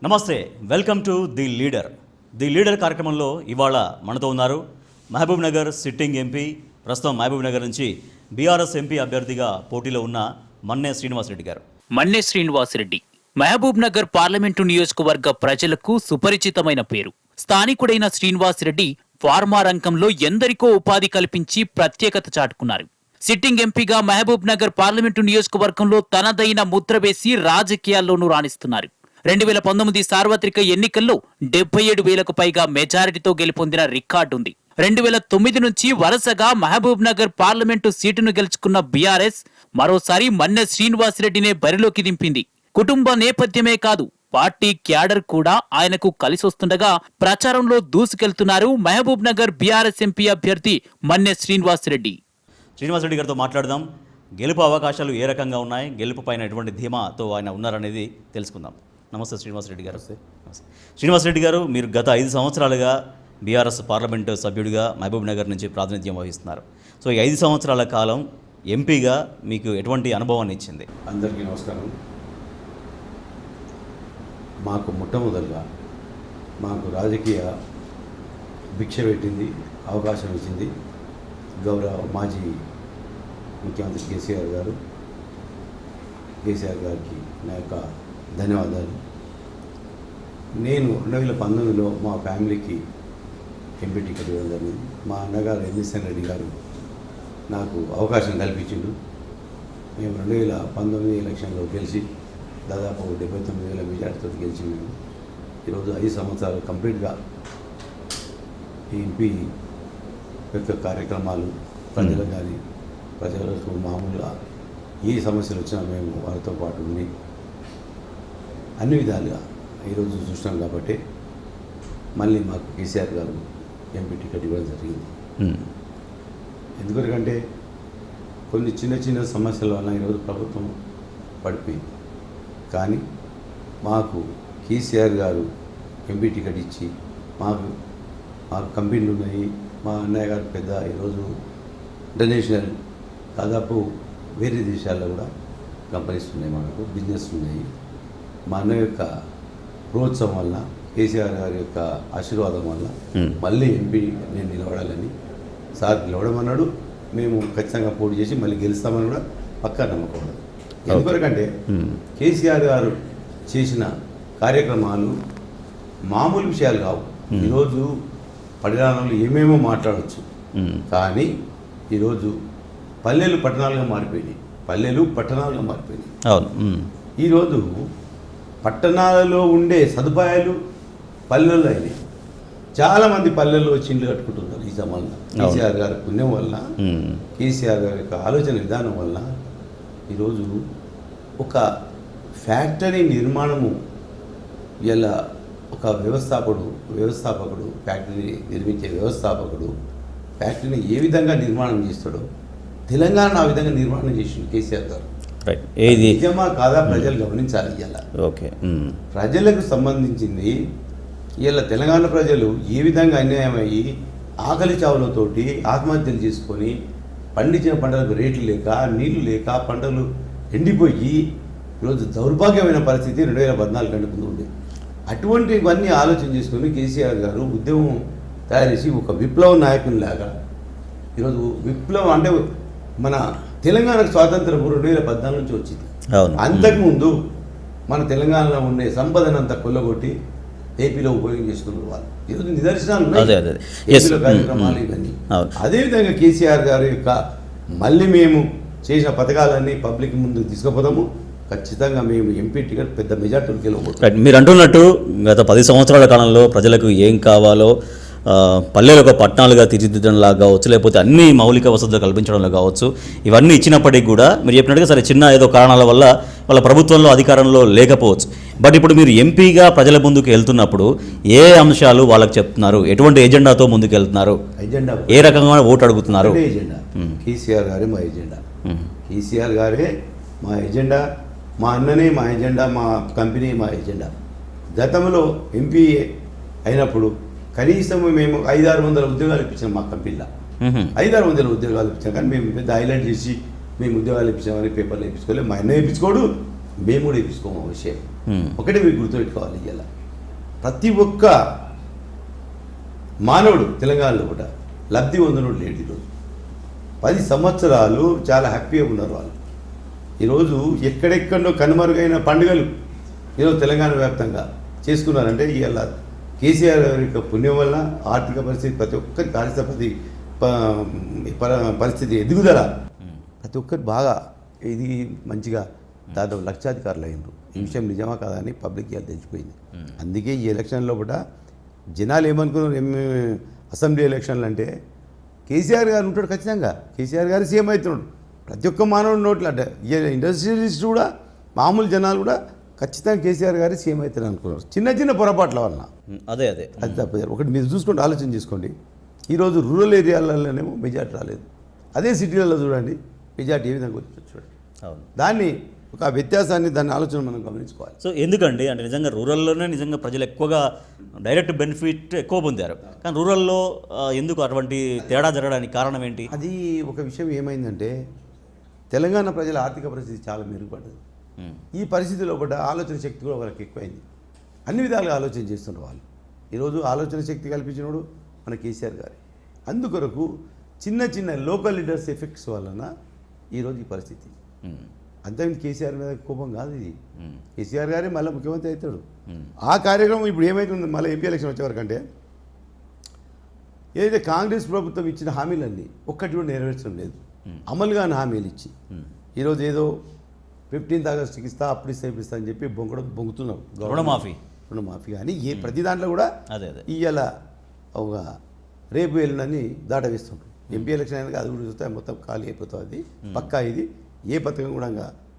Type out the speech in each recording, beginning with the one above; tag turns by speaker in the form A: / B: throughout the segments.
A: నమస్తే, welcome to the leader కార్యక్రమంలో ఇవాళ మనతో ఉన్నారు మహబూబ్ నగర్ సిట్టింగ్ ఎంపీ, ప్రస్తుతం మహబూబ్ నగర్ నుంచి బీఆర్ఎస్ ఎంపీ అభ్యర్థిగా పోటీలో ఉన్న మన్నే శ్రీనివాసరెడ్డి గారు.
B: మన్నే శ్రీనివాసరెడ్డి మహబూబ్ నగర్ పార్లమెంటు నియోజకవర్గ ప్రజలకు సుపరిచితమైన పేరు. స్థానికుడైన శ్రీనివాసరెడ్డి ఫార్మా రంగంలో ఎందరికో ఉపాధి కల్పించి ప్రత్యేకత చాటుకున్నారు. సిట్టింగ్ ఎంపీగా మహబూబ్ నగర్ పార్లమెంటు నియోజకవర్గంలో తనదైన ముద్ర వేసి రాజకీయాల్లోనూ రాణిస్తున్నారు. 2019 సార్వత్రిక ఎన్నికల్లో 77,000కు పైగా మెజారిటీతో గెలుపొందిన రికార్డుంది. 2009 నుంచి వరుసగా మహబూబ్ నగర్ పార్లమెంటు సీటును గెలుచుకున్న బీఆర్ఎస్ మరోసారి మన్నే శ్రీనివాసరెడ్డినే బరిలోకి దింపింది. కుటుంబ నేపథ్యమే కాదు, పార్టీ క్యాడర్ కూడా ఆయనకు కలిసొస్తుండగా ప్రచారంలో దూసుకెళ్తున్నారు మహబూబ్ నగర్ బీఆర్ఎస్ ఎంపీ అభ్యర్థి మన్నే శ్రీనివాసరెడ్డి.
A: శ్రీనివాసరెడ్డి గారితో మాట్లాడదాం. గెలుపు అవకాశాలు ఏ రకంగా ఉన్నాయి, గెలుపు పైన ఎటువంటి ధీమాతో ఆయన ఉన్నారనేది తెలుసుకుందాం. నమస్తే శ్రీనివాసరెడ్డి గారు. శ్రీనివాసరెడ్డి గారు, మీరు గత 5 సంవత్సరాలుగా బీఆర్ఎస్ పార్లమెంటు సభ్యుడిగా మహబూబ్ నగర్ నుంచి ప్రాతినిధ్యం వహిస్తున్నారు. సో ఈ 5 సంవత్సరాల కాలం ఎంపీగా మీకు ఎటువంటి అనుభవాన్ని ఇచ్చింది?
C: అందరికీ నమస్కారం. మాకు మొట్టమొదటిగా మాకు రాజకీయ భిక్ష పెట్టింది, అవకాశం ఇచ్చింది గౌరవ మాజీ ముఖ్యమంత్రి కేసీఆర్ గారికి నా యొక్క ధన్యవాదాలు. నేను 2019లో మా ఫ్యామిలీకి ఎంపీ టికెట్ ఇవ్వడం జరిగింది. మా అన్నగారు ఎంఎస్ఎన్ రెడ్డి గారు నాకు అవకాశం కల్పించిండు. మేము 2019 ఎలక్షన్లో గెలిచి దాదాపు 79,000 మెజార్టీతో గెలిచి మేము ఈరోజు 5 సంవత్సరాలు కంప్లీట్గా ఈ ఎంపీ యొక్క కార్యక్రమాలు ప్రజలకు కానీ ప్రజలకు మామూలుగా ఏ సమస్యలు వచ్చినా మేము వారితో పాటు ఉండి అన్ని విధాలుగా ఈరోజు చూసినాం. కాబట్టి మళ్ళీ మాకు కేసీఆర్ గారు ఎంపీ టికెట్ ఇవ్వడం జరిగింది. ఎందుకంటే కొన్ని చిన్న సమస్యల వల్ల ఈరోజు ప్రభుత్వం పడిపోయింది. కానీ మాకు కేసీఆర్ గారు ఎంపీ టికెట్ ఇచ్చి మాకు కంపెనీలు ఉన్నాయి. మా అన్నయ్య గారు పెద్ద ఈరోజు ఇంటర్నేషనల్ దాదాపు వేరే దేశాల్లో కూడా కంపెనీస్ ఉన్నాయి, మనకు బిజినెస్ ఉన్నాయి. మా అన్నయ్య యొక్క ప్రోత్సాహం వల్ల, కేసీఆర్ గారి యొక్క ఆశీర్వాదం వల్ల మళ్ళీ ఎంపీ నేను నిలబడాలని సార్ నిలబడమన్నాడు. మేము ఖచ్చితంగా పోటీ చేసి మళ్ళీ గెలుస్తామని కూడా పక్కా నమ్మకం ఉన్నది. ఎందుకంటే కేసీఆర్ గారు చేసిన కార్యక్రమాలు మామూలు విషయాలు కావు. ఈరోజు పట్టణాలలో ఏమేమో మాట్లాడవచ్చు, కానీ ఈరోజు పల్లెలు పట్టణాలుగా మారిపోయినాయి.
A: అవును.
C: ఈరోజు పట్టణాలలో ఉండే సదుపాయాలు పల్లెల్లో అయినాయి. చాలామంది పల్లెల్లో వచ్చి ఇండ్లు కట్టుకుంటున్నారు. ఈ సమానంగా కేసీఆర్ గారి పుణ్యం వల్ల, కేసీఆర్ గారి యొక్క ఆలోచన విధానం వల్ల ఈరోజు ఒక ఫ్యాక్టరీ నిర్మాణము ఇలా ఒక వ్యవస్థాపకుడు ఫ్యాక్టరీ నిర్మించే వ్యవస్థాపకుడు ఫ్యాక్టరీని ఏ విధంగా నిర్మాణం చేస్తాడో తెలంగాణ ఆ విధంగా నిర్మాణం చేసిండు కేసీఆర్ గారు.
A: ఏది
C: నిజమా కాదా ప్రజలు గమనించాలి. ఇలా
A: ఓకే,
C: ప్రజలకు సంబంధించింది. ఇలా తెలంగాణ ప్రజలు ఏ విధంగా అన్యాయం అయ్యి ఆకలి చావులతోటి ఆత్మహత్యలు చేసుకొని పండించిన పంటలకు రేట్లు లేక, నీళ్లు లేక, పంటలు ఎండిపోయి ఈరోజు దౌర్భాగ్యమైన పరిస్థితి 2014 కంటే ముందు ఉంది. అటువంటివన్నీ ఆలోచన చేసుకొని కేసీఆర్ గారు ఉద్యమం తయారు చేసి ఒక విప్లవ నాయకునిలాగా ఈరోజు విప్లవం అంటే మన తెలంగాణకు స్వాతంత్రం 2014 నుంచి వచ్చింది. అంతకుముందు మన తెలంగాణలో ఉండే సంపదనంతా కొల్లగొట్టి ఏపీలో ఉపయోగం చేసుకున్నారు వాళ్ళు. ఈరోజు నిదర్శనాలు కార్యక్రమాలు ఇవన్నీ. అదేవిధంగా కేసీఆర్ గారి యొక్క మళ్ళీ మేము చేసిన పథకాలన్నీ పబ్లిక్ ముందు తీసుకుపోతాము. ఖచ్చితంగా మేము ఎంపీ టికెట్ పెద్ద మెజార్టీకి వెళ్ళబోతున్నాం.
A: మీరు అంటున్నట్టు గత 10 సంవత్సరాల కాలంలో ప్రజలకు ఏం కావాలో పల్లెలు ఒక పట్టణాలుగా తీర్చిదిద్దడంలా కావచ్చు, లేకపోతే అన్ని మౌలిక వసతులు కల్పించడంలో కావచ్చు, ఇవన్నీ ఇచ్చినప్పటికీ కూడా మీరు చెప్పినట్టుగా సరే చిన్న ఏదో కారణాల వల్ల వాళ్ళ ప్రభుత్వంలో అధికారంలో లేకపోవచ్చు. బట్ ఇప్పుడు మీరు ఎంపీగా ప్రజల ముందుకు వెళ్తున్నప్పుడు ఏ అంశాలు వాళ్ళకి చెప్తున్నారు, ఎటువంటి ఎజెండాతో ముందుకు వెళ్తున్నారు, ఏ రకంగా ఓటు అడుగుతున్నారు?
C: కేసీఆర్ గారే మా ఎజెండా. కేసీఆర్ గారే మా ఎజెండా, మా అన్ననే మా ఎజెండా, మా కంపెనీ మా ఎజెండా. గతంలో ఎంపీ అయినప్పుడు కనీసం మేము 500-600 ఉద్యోగాలు ఇప్పించాం. మా కంపెనీలో 500-600 ఉద్యోగాలు ఇప్పించాం. కానీ మేము పెద్ద హైలైట్ చేసి మేము ఉద్యోగాలు ఇప్పించామని పేపర్లు ఇప్పించుకోలేదు. మా అన్న ఇప్పించుకోడు, మేము కూడా వేసుకోము విషయం.
A: Hmm.
C: ఒకటే మీరు గుర్తుపెట్టుకోవాలి, ఇలా ప్రతి ఒక్క మానవుడు తెలంగాణలో కూడా లబ్ధి పొందినోడు లేడు. ఈరోజు 10 సంవత్సరాలు చాలా హ్యాపీగా ఉన్నారు వాళ్ళు. ఈరోజు ఎక్కడెక్కడో కనుమరుగైన పండుగలు ఈరోజు తెలంగాణ వ్యాప్తంగా చేసుకున్నారంటే ఇవాళ కేసీఆర్ గారి యొక్క పుణ్యం వల్ల ఆర్థిక పరిస్థితి, ప్రతి ఒక్కరి పరిస్థితి ఎదుగుదల ప్రతి ఒక్కరు బాగా ఇది మంచిగా దాదాపు లక్షాధికారులు అయినరు. ఈ విషయం నిజమా కాదా అని పబ్లిక్ ఇవాళ తెలిసిపోయింది. అందుకే ఈ ఎలక్షన్లో కూడా జనాలు ఏమనుకున్నారు, అసెంబ్లీ ఎలక్షన్లు అంటే కేసీఆర్ గారు ఉంటాడు ఖచ్చితంగా, కేసీఆర్ గారు సీఎం అవుతున్నాడు. ప్రతి ఒక్క మానవుడు నోట్లు అంటే ఇండస్ట్రియలిస్ట్ కూడా మామూలు జనాలు కూడా ఖచ్చితంగా కేసీఆర్ గారు సీఎం అవుతారు అనుకున్నారు. చిన్న చిన్న పొరపాట్ల వలన
A: అదే
C: అది తప్పదు. ఒకటి మీరు చూసుకోండి, ఆలోచన చేసుకోండి. ఈరోజు రూరల్ ఏరియాలలోనేమో మెజార్టీ రాలేదు, అదే సిటీలలో చూడండి మెజార్టీ ఏ విధంగా వచ్చిందో చూడండి.
A: అవును.
C: దాన్ని ఒక వ్యత్యాసాన్ని, దాని ఆలోచన మనం గమనించుకోవాలి.
A: సో ఎందుకండి అంటే నిజంగా రూరల్లోనే నిజంగా ప్రజలు ఎక్కువగా డైరెక్ట్ బెనిఫిట్ ఎక్కువ పొందారు, కానీ రూరల్లో ఎందుకు అటువంటి తేడా జరగడానికి కారణం ఏంటి?
C: అది ఒక విషయం ఏమైందంటే తెలంగాణ ప్రజల ఆర్థిక పరిస్థితి చాలా మెరుగుపడ్డది. ఈ పరిస్థితిలో కూడా ఆలోచన శక్తి కూడా వాళ్ళకి ఎక్కువైంది. అన్ని విధాలుగా ఆలోచన చేస్తున్నారు వాళ్ళు. ఈరోజు ఆలోచన శక్తి కల్పించినోడు మన కేసీఆర్ గారి. అందుకొరకు చిన్న చిన్న లోకల్ లీడర్స్ ఎఫెక్ట్స్ వలన ఈరోజు ఈ పరిస్థితి. అంతేమిటి కేసీఆర్ మీద కోపం కాదు ఇది. కేసీఆర్ గారే మళ్ళీ ముఖ్యమంత్రి అవుతాడు. ఆ కార్యక్రమం ఇప్పుడు ఏమవుతుంది, మళ్ళీ ఎంపీ ఎలక్షన్ వచ్చేవరకంటే ఏదైతే కాంగ్రెస్ ప్రభుత్వం ఇచ్చిన హామీలన్నీ ఒక్కటి కూడా నెరవేర్చడం లేదు. అమలు కాని హామీలు ఇచ్చి ఈరోజు ఏదో 15th ఆగస్టుకి ఇస్తా, అప్పుడు ఇస్తా అని చెప్పి బొంగుతున్నారు. రుణమాఫీ కానీ ప్రతి దాంట్లో కూడా ఇవాళ ఒక రేపు వెళ్ళినని దాటవేస్తుంటారు. ఎంపీ ఎలక్షన్ అయినా అది కూడా చూస్తే మొత్తం ఖాళీ అయిపోతుంది. అది పక్కా ఇది ఏ పథకం కూడా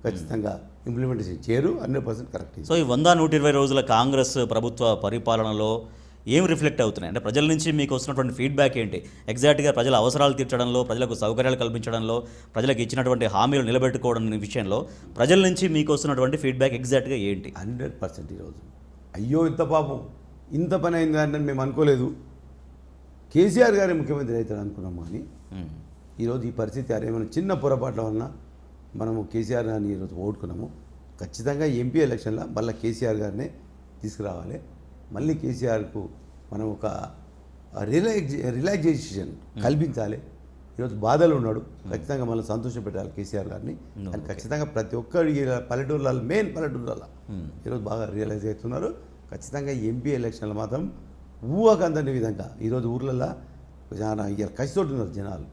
C: ఖచ్చితంగా ఇంప్లిమెంటేషన్ చేయరు. 100% కరెక్ట్.
A: సో ఈ 100-120 రోజుల కాంగ్రెస్ ప్రభుత్వ పరిపాలనలో ఏం రిఫ్లెక్ట్ అవుతున్నాయి అంటే ప్రజల నుంచి మీకు వస్తున్నటువంటి ఫీడ్బ్యాక్ ఏంటి? ఎగ్జాక్ట్గా ప్రజల అవసరాలు తీర్చడంలో, ప్రజలకు సౌకర్యాలు కల్పించడంలో, ప్రజలకు ఇచ్చినటువంటి హామీలు నిలబెట్టుకోవడం విషయంలో ప్రజల నుంచి మీకు వస్తున్నటువంటి ఫీడ్బ్యాక్ ఎగ్జాక్ట్గా ఏంటి?
C: 100% ఈరోజు అయ్యో ఇంత పాపం ఇంత పని అయింది అని మేము అనుకోలేదు, కేసీఆర్ గారే ముఖ్యమంత్రి అవుతాడు అనుకున్నాము. కానీ ఈరోజు ఈ పరిస్థితి అరేమైనా చిన్న పొరపాట్ల వలన మనము కేసీఆర్ గారిని ఈరోజు ఓడుకున్నాము. ఖచ్చితంగా ఎంపీ ఎలక్షన్లో మళ్ళీ కేసీఆర్ గారినే తీసుకురావాలి. మళ్ళీ కేసీఆర్కు మనం ఒక రిలాక్సేషన్ కల్పించాలి. ఈరోజు బాధలు ఉన్నాడు, ఖచ్చితంగా మళ్ళీ సంతోషం పెట్టాలి కేసీఆర్ గారిని. అని ఖచ్చితంగా ప్రతి ఒక్కరు పల్లెటూర్లలో, మెయిన్ పల్లెటూర్లలో ఈరోజు బాగా రియలైజ్ అవుతున్నారు. ఖచ్చితంగా ఎంపీ ఎలక్షన్లు మాత్రం ఊహకందని విధంగా ఈరోజు ఊర్లలో చాలా ఇవాళ కసితోటి ఉన్నారు జనాలు.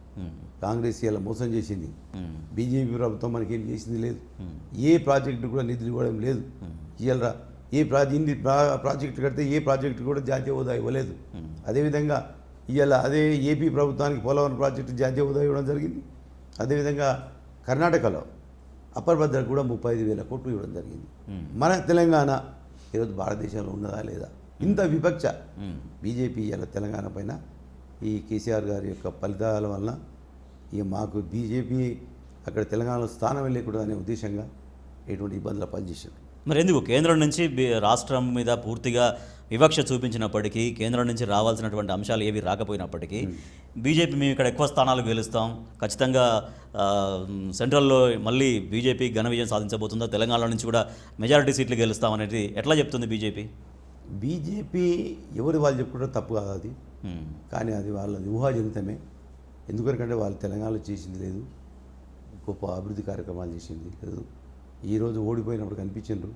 C: కాంగ్రెస్ ఇలా మోసం చేసింది, బీజేపీ ప్రభుత్వం మనకేం చేసింది లేదు, ఏ ప్రాజెక్టు కూడా నిధులు ఇవ్వడం లేదు. ఇవాళ ఏ ప్రాజెక్టు కడితే ఏ ప్రాజెక్టు కూడా జాతీయ హోదా ఇవ్వలేదు. అదేవిధంగా ఇవాళ అదే ఏపీ ప్రభుత్వానికి పోలవరం ప్రాజెక్టు జాతీయ హోదా ఇవ్వడం జరిగింది. అదేవిధంగా కర్ణాటకలో అప్పర్ భద్రకు కూడా 35,000 కోట్లు ఇవ్వడం జరిగింది. మన తెలంగాణ ఈరోజు భారతదేశంలో ఉన్నదా లేదా? ఇంత విపక్ష బీజేపీ ఇలా తెలంగాణ పైన ఈ కేసీఆర్ గారి యొక్క ఫలితాల వలన ఇక మాకు బీజేపీ అక్కడ తెలంగాణలో స్థానం లేకూడదు అనే ఉద్దేశంగా ఎటువంటి ఇబ్బందులు పనిచేశారు.
A: మరి ఎందుకు కేంద్రం నుంచి రాష్ట్రం మీద పూర్తిగా వివక్ష చూపించినప్పటికీ, కేంద్రం నుంచి రావాల్సినటువంటి అంశాలు ఏవి రాకపోయినప్పటికీ బీజేపీ మేము ఇక్కడ ఎక్కువ స్థానాలు గెలుస్తాం, ఖచ్చితంగా సెంట్రల్లో మళ్ళీ బీజేపీ ఘన విజయం సాధించబోతుందో, తెలంగాణ నుంచి కూడా మెజారిటీ సీట్లు గెలుస్తాం అనేది ఎట్లా చెప్తుంది బీజేపీ?
C: బీజేపీ ఎవరు వాళ్ళు చెప్పుకుంటే తప్పు కాదు అది, కానీ అది వాళ్ళది ఊహాజనితమే. ఎందుకంటే వాళ్ళు తెలంగాణలో చేసింది లేదు, గొప్ప అభివృద్ధి కార్యక్రమాలు చేసింది లేదు. ఈరోజు ఓడిపోయినప్పుడు కనిపించారు,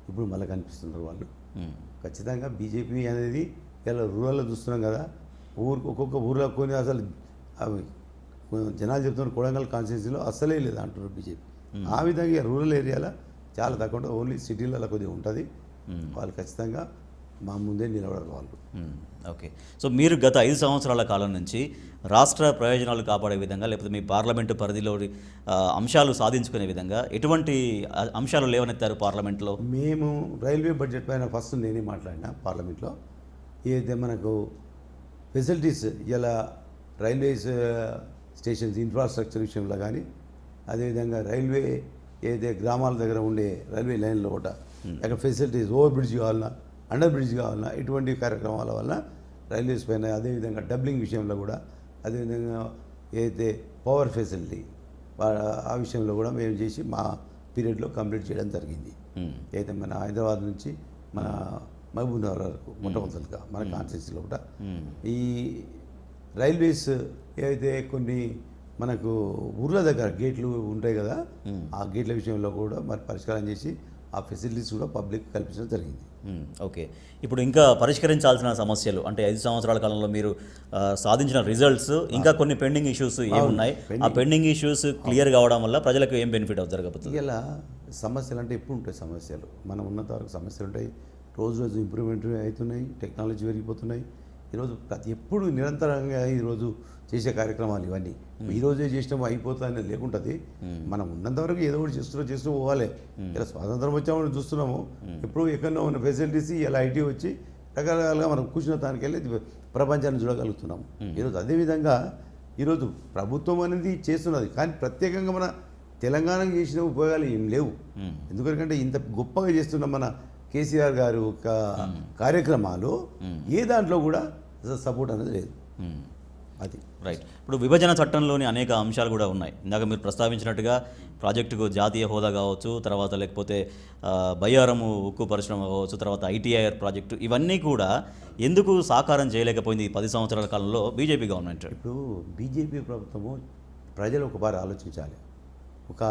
C: ఇప్పుడు మళ్ళీ కనిపిస్తున్నారు వాళ్ళు. ఖచ్చితంగా బీజేపీ అనేది ఇలా రూరల్లో చూస్తున్నాం కదా, ఒక్కొక్క ఊర్లో కొని అసలు అవి జనాలు చెప్తున్నారు కొడంగల్ కాన్స్టిట్యున్సీలో అస్సలే లేదు అంటున్నారు బీజేపీ. ఆ విధంగా రూరల్ ఏరియాలో చాలా తక్కువ ఉంటుంది, ఓన్లీ సిటీలలో కొద్దిగా ఉంటుంది. వాళ్ళు ఖచ్చితంగా మా ముందే నిలబడరు వాళ్ళు.
A: ఓకే. సో మీరు గత 5 సంవత్సరాల కాలం నుంచి రాష్ట్ర ప్రయోజనాలు కాపాడే విధంగా, లేకపోతే మీ పార్లమెంటు పరిధిలో అంశాలు సాధించుకునే విధంగా ఎటువంటి అంశాలు లేవనెత్తారు పార్లమెంట్లో?
C: మేము రైల్వే బడ్జెట్ పైన ఫస్ట్ నేనే మాట్లాడినా పార్లమెంట్లో. ఏదైతే మనకు ఫెసిలిటీస్ ఇలా రైల్వేస్ స్టేషన్స్ ఇన్ఫ్రాస్ట్రక్చర్ విషయంలో కానీ, అదేవిధంగా రైల్వే ఏదైతే గ్రామాల దగ్గర ఉండే రైల్వే లైన్లో కూడా అక్కడ ఫెసిలిటీస్, ఓవర్ బ్రిడ్జ్ కావాలన్నా, అండర్ బ్రిడ్జ్ కావాలన్నా, ఇటువంటి కార్యక్రమాల వల్ల రైల్వేస్ పైన, అదేవిధంగా డబ్లింగ్ విషయంలో కూడా, అదేవిధంగా ఏదైతే పవర్ ఫెసిలిటీ ఆ విషయంలో కూడా మేము చేసి మా పీరియడ్లో కంప్లీట్ చేయడం జరిగింది. అయితే మన హైదరాబాద్ నుంచి మన మహబూబ్ నగర్ వరకు మొట్టమొదటిగా మన కాన్స్టిట్యూన్సీలో కూడా ఈ రైల్వేస్ ఏవైతే కొన్ని మనకు ఊర్ల దగ్గర గేట్లు ఉంటాయి కదా, ఆ గేట్ల విషయంలో కూడా మరి పరిష్కారం చేసి ఆ ఫెసిలిటీస్ కూడా పబ్లిక్ కల్పించడం జరిగింది.
A: ఓకే, ఇప్పుడు ఇంకా పరిష్కరించాల్సిన సమస్యలు అంటే 5 సంవత్సరాల కాలంలో మీరు సాధించిన రిజల్ట్స్, ఇంకా కొన్ని పెండింగ్ ఇష్యూస్ ఏమున్నాయి, ఆ పెండింగ్ ఇష్యూస్ క్లియర్ కావడం వల్ల ప్రజలకు ఏం బెనిఫిట్ జరగబోతుంది?
C: ఇలా సమస్యలు అంటే ఎప్పుడు ఉంటాయి సమస్యలు, మనం ఉన్నంత వరకు సమస్యలు ఉంటాయి. రోజు రోజు ఇంప్రూవ్మెంట్ అవుతున్నాయి, టెక్నాలజీ పెరిగిపోతున్నాయి. ఈరోజు ఎప్పుడు నిరంతరంగా ఈరోజు చేసే కార్యక్రమాలు ఇవన్నీ ఈరోజే చేసినాము అయిపోతుందని లేకుంటుంది. మనం ఉన్నంతవరకు ఏదో ఒకటి చేస్తూ పోవాలి. ఇలా స్వాతంత్రం వచ్చామని చూస్తున్నాము, ఎప్పుడు ఎక్కడో ఉన్న ఫెసిలిటీస్ ఇలా ఐటీ వచ్చి రకరకాలుగా మనం కూర్చున్న దానికి వెళ్ళి ప్రపంచాన్ని చూడగలుగుతున్నాము. ఈరోజు అదేవిధంగా ఈరోజు ప్రభుత్వం అనేది చేస్తున్నది, కానీ ప్రత్యేకంగా మన తెలంగాణకు చేసిన ఉపయోగాలు ఏం లేవు. ఎందుకంటే ఇంత గొప్పగా చేస్తున్న మన కేసీఆర్ గారు కార్యక్రమాలు ఏ దాంట్లో కూడా సపోర్ట్ అనేది లేదు. అది
A: రైట్. ఇప్పుడు విభజన చట్టంలోని అనేక అంశాలు కూడా ఉన్నాయి. ఇందాక మీరు ప్రస్తావించినట్టుగా ప్రాజెక్టుకు జాతీయ హోదా కావచ్చు, తర్వాత లేకపోతే బయ్యారము ఉక్కు పరిశ్రమ కావచ్చు, తర్వాత ఐటీఐఆర్ ప్రాజెక్టు, ఇవన్నీ కూడా ఎందుకు సాకారం చేయలేకపోయింది ఈ 10 సంవత్సరాల కాలంలో బీజేపీ గవర్నమెంట్?
C: ఇప్పుడు బీజేపీ ప్రభుత్వము ప్రజలు ఒకసారి ఆలోచించాలి. ఒక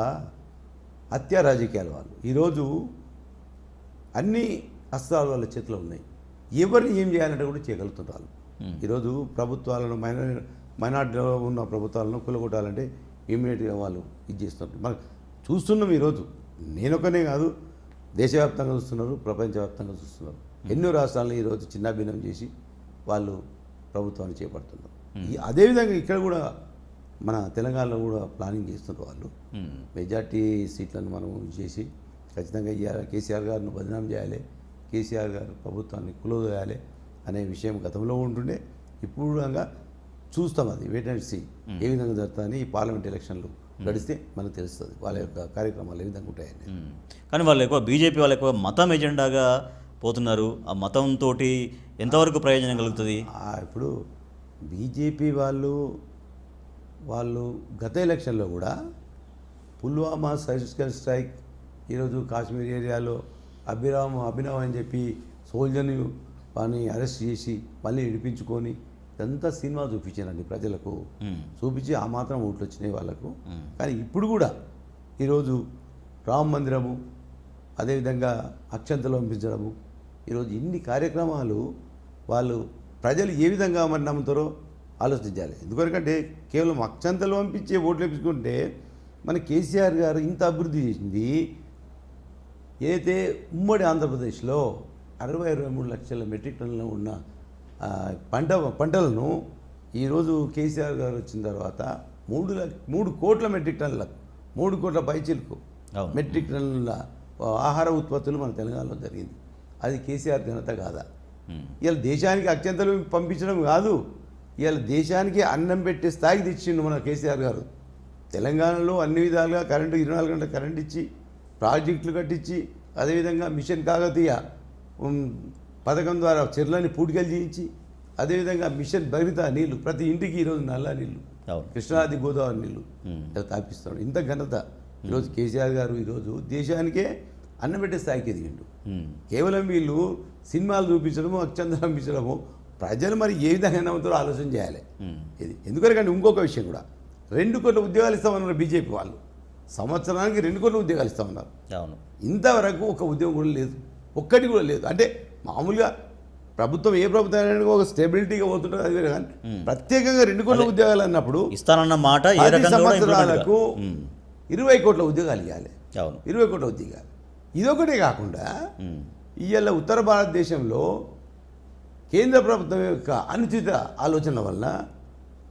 C: హత్యా రాజకీయాలు వాళ్ళు ఈరోజు అన్ని అస్త్రాలు వాళ్ళ చేతిలో ఉన్నాయి. ఎవరిని ఏం చేయాలంటే కూడా చేయగలుగుతున్నారు. ఈరోజు ప్రభుత్వాలను మైనార్టీలో ఉన్న ప్రభుత్వాలను కూలగొట్టాలంటే ఇమీడియట్గా వాళ్ళు ఇది చేస్తున్నారు. మనం చూస్తున్నాం. ఈరోజు నేనొకనే కాదు, దేశవ్యాప్తంగా చూస్తున్నారు, ప్రపంచవ్యాప్తంగా చూస్తున్నారు. ఎన్నో రాష్ట్రాలను ఈరోజు చిన్నాభిన్నం చేసి వాళ్ళు ప్రభుత్వాన్ని చేపడుతున్నారు. అదేవిధంగా ఇక్కడ కూడా మన తెలంగాణలో కూడా ప్లానింగ్ చేస్తున్నారు. వాళ్ళు మెజార్టీ సీట్లను మనం చేసి ఖచ్చితంగా కేసీఆర్ గారిని బదనాం చేయాలి, కేసీఆర్ గారు ప్రభుత్వాన్ని కులదోయాలి అనే విషయం గతంలో ఉంటుండే. ఇప్పుడు కూడా చూస్తాం, అది వెయిట్ అండ్ సీ ఏ విధంగా జరుగుతుందని. ఈ పార్లమెంట్ ఎలక్షన్లు గడిస్తే మనకు తెలుస్తుంది వాళ్ళ యొక్క కార్యక్రమాలు ఏ విధంగా ఉంటాయని.
A: కానీ వాళ్ళు ఎక్కువ బీజేపీ వాళ్ళు ఎక్కువ మతం ఎజెండాగా పోతున్నారు. ఆ మతంతో ఎంతవరకు ప్రయోజనం కలుగుతుంది?
C: ఇప్పుడు బీజేపీ వాళ్ళు గత ఎలక్షన్లో కూడా పుల్వామా సర్జికల్ స్ట్రైక్, ఈరోజు కాశ్మీర్ ఏరియాలో అభినవ్ అని చెప్పి సోల్జర్ని వాడిని అరెస్ట్ చేసి మళ్ళీ విడిపించుకొని ఇదంతా సినిమా చూపించానండి ప్రజలకు. చూపించి ఆ మాత్రం ఓట్లు వచ్చినాయి వాళ్ళకు. కానీ ఇప్పుడు కూడా ఈరోజు రామ మందిరము, అదేవిధంగా అక్షంతలు పంపించడము, ఈరోజు ఇన్ని కార్యక్రమాలు వాళ్ళు ప్రజలు ఏ విధంగా మరి నమ్ముతారో ఆలోచించాలి. ఎందుకంటే కేవలం అక్షంతలు పంపించే ఓట్లు వేపించుకుంటే మన కేసీఆర్ గారు ఇంత అభివృద్ధి చేసింది. ఏదైతే ఉమ్మడి ఆంధ్రప్రదేశ్లో 23 లక్షల మెట్రిక్ టన్నులు ఉన్న పంటలను ఈరోజు కేసీఆర్ గారు వచ్చిన తర్వాత 3 కోట్ల మెట్రిక్ టన్నులకు 3 కోట్ల పైచిలకు మెట్రిక్ టన్నుల ఆహార ఉత్పత్తులు మన తెలంగాణలో జరిగింది. అది కేసీఆర్ ఘనత కాదా? ఇవాళ దేశానికి అత్యంతలు పంపించడం కాదు, ఇవాళ దేశానికి అన్నం పెట్టే స్థాయికి తెచ్చిండు మన కేసీఆర్ గారు. తెలంగాణలో అన్ని విధాలుగా కరెంటు 24 గంటల కరెంట్ ఇచ్చి, ప్రాజెక్టులు కట్టించి, అదేవిధంగా మిషన్ కాకతీయ పథకం ద్వారా చెర్లని పూడికలు చేయించి, అదేవిధంగా మిషన్ భగీరథ నీళ్లు ప్రతి ఇంటికి ఈరోజు నల్ల నీళ్లు, కృష్ణానది గోదావరి నీళ్లు తాపిస్తున్నాడు. ఇంత ఘనత ఈరోజు కేసీఆర్ గారు ఈరోజు దేశానికే అన్నం పెట్టే స్థాయికి ఎదిగిండు. కేవలం వీళ్ళు సినిమాలు చూపించడము, అక్షంతలు పంపించడము, ప్రజలు మరి ఏ విధంగా నమ్ముతారో ఆలోచన చేయాలి. ఇది ఎందుకంటే ఇంకొక విషయం కూడా 2 కోట్ల ఉద్యోగాలు ఇస్తామన్నారు బీజేపీ వాళ్ళు. సంవత్సరానికి 2 కోట్ల ఉద్యోగాలు ఇస్తామన్నారు. ఇంతవరకు ఒక ఉద్యోగం కూడా లేదు, ఒక్కటి కూడా లేదు. అంటే మామూలుగా ప్రభుత్వం ఏ ప్రభుత్వం ఒక స్టెబిలిటీగా పోతుంటుంది, అది వేరే. కానీ ప్రత్యేకంగా 2 కోట్ల ఉద్యోగాలు అన్నప్పుడు
A: ఇస్తానన్న మాట
C: 10 సంవత్సరాలకు 20 కోట్ల ఉద్యోగాలు ఇవ్వాలి, 20 కోట్ల ఉద్యోగాలు. ఇదొకటే కాకుండా ఇవాళ ఉత్తర భారతదేశంలో కేంద్ర ప్రభుత్వం యొక్క అనుచిత ఆలోచనల వల్ల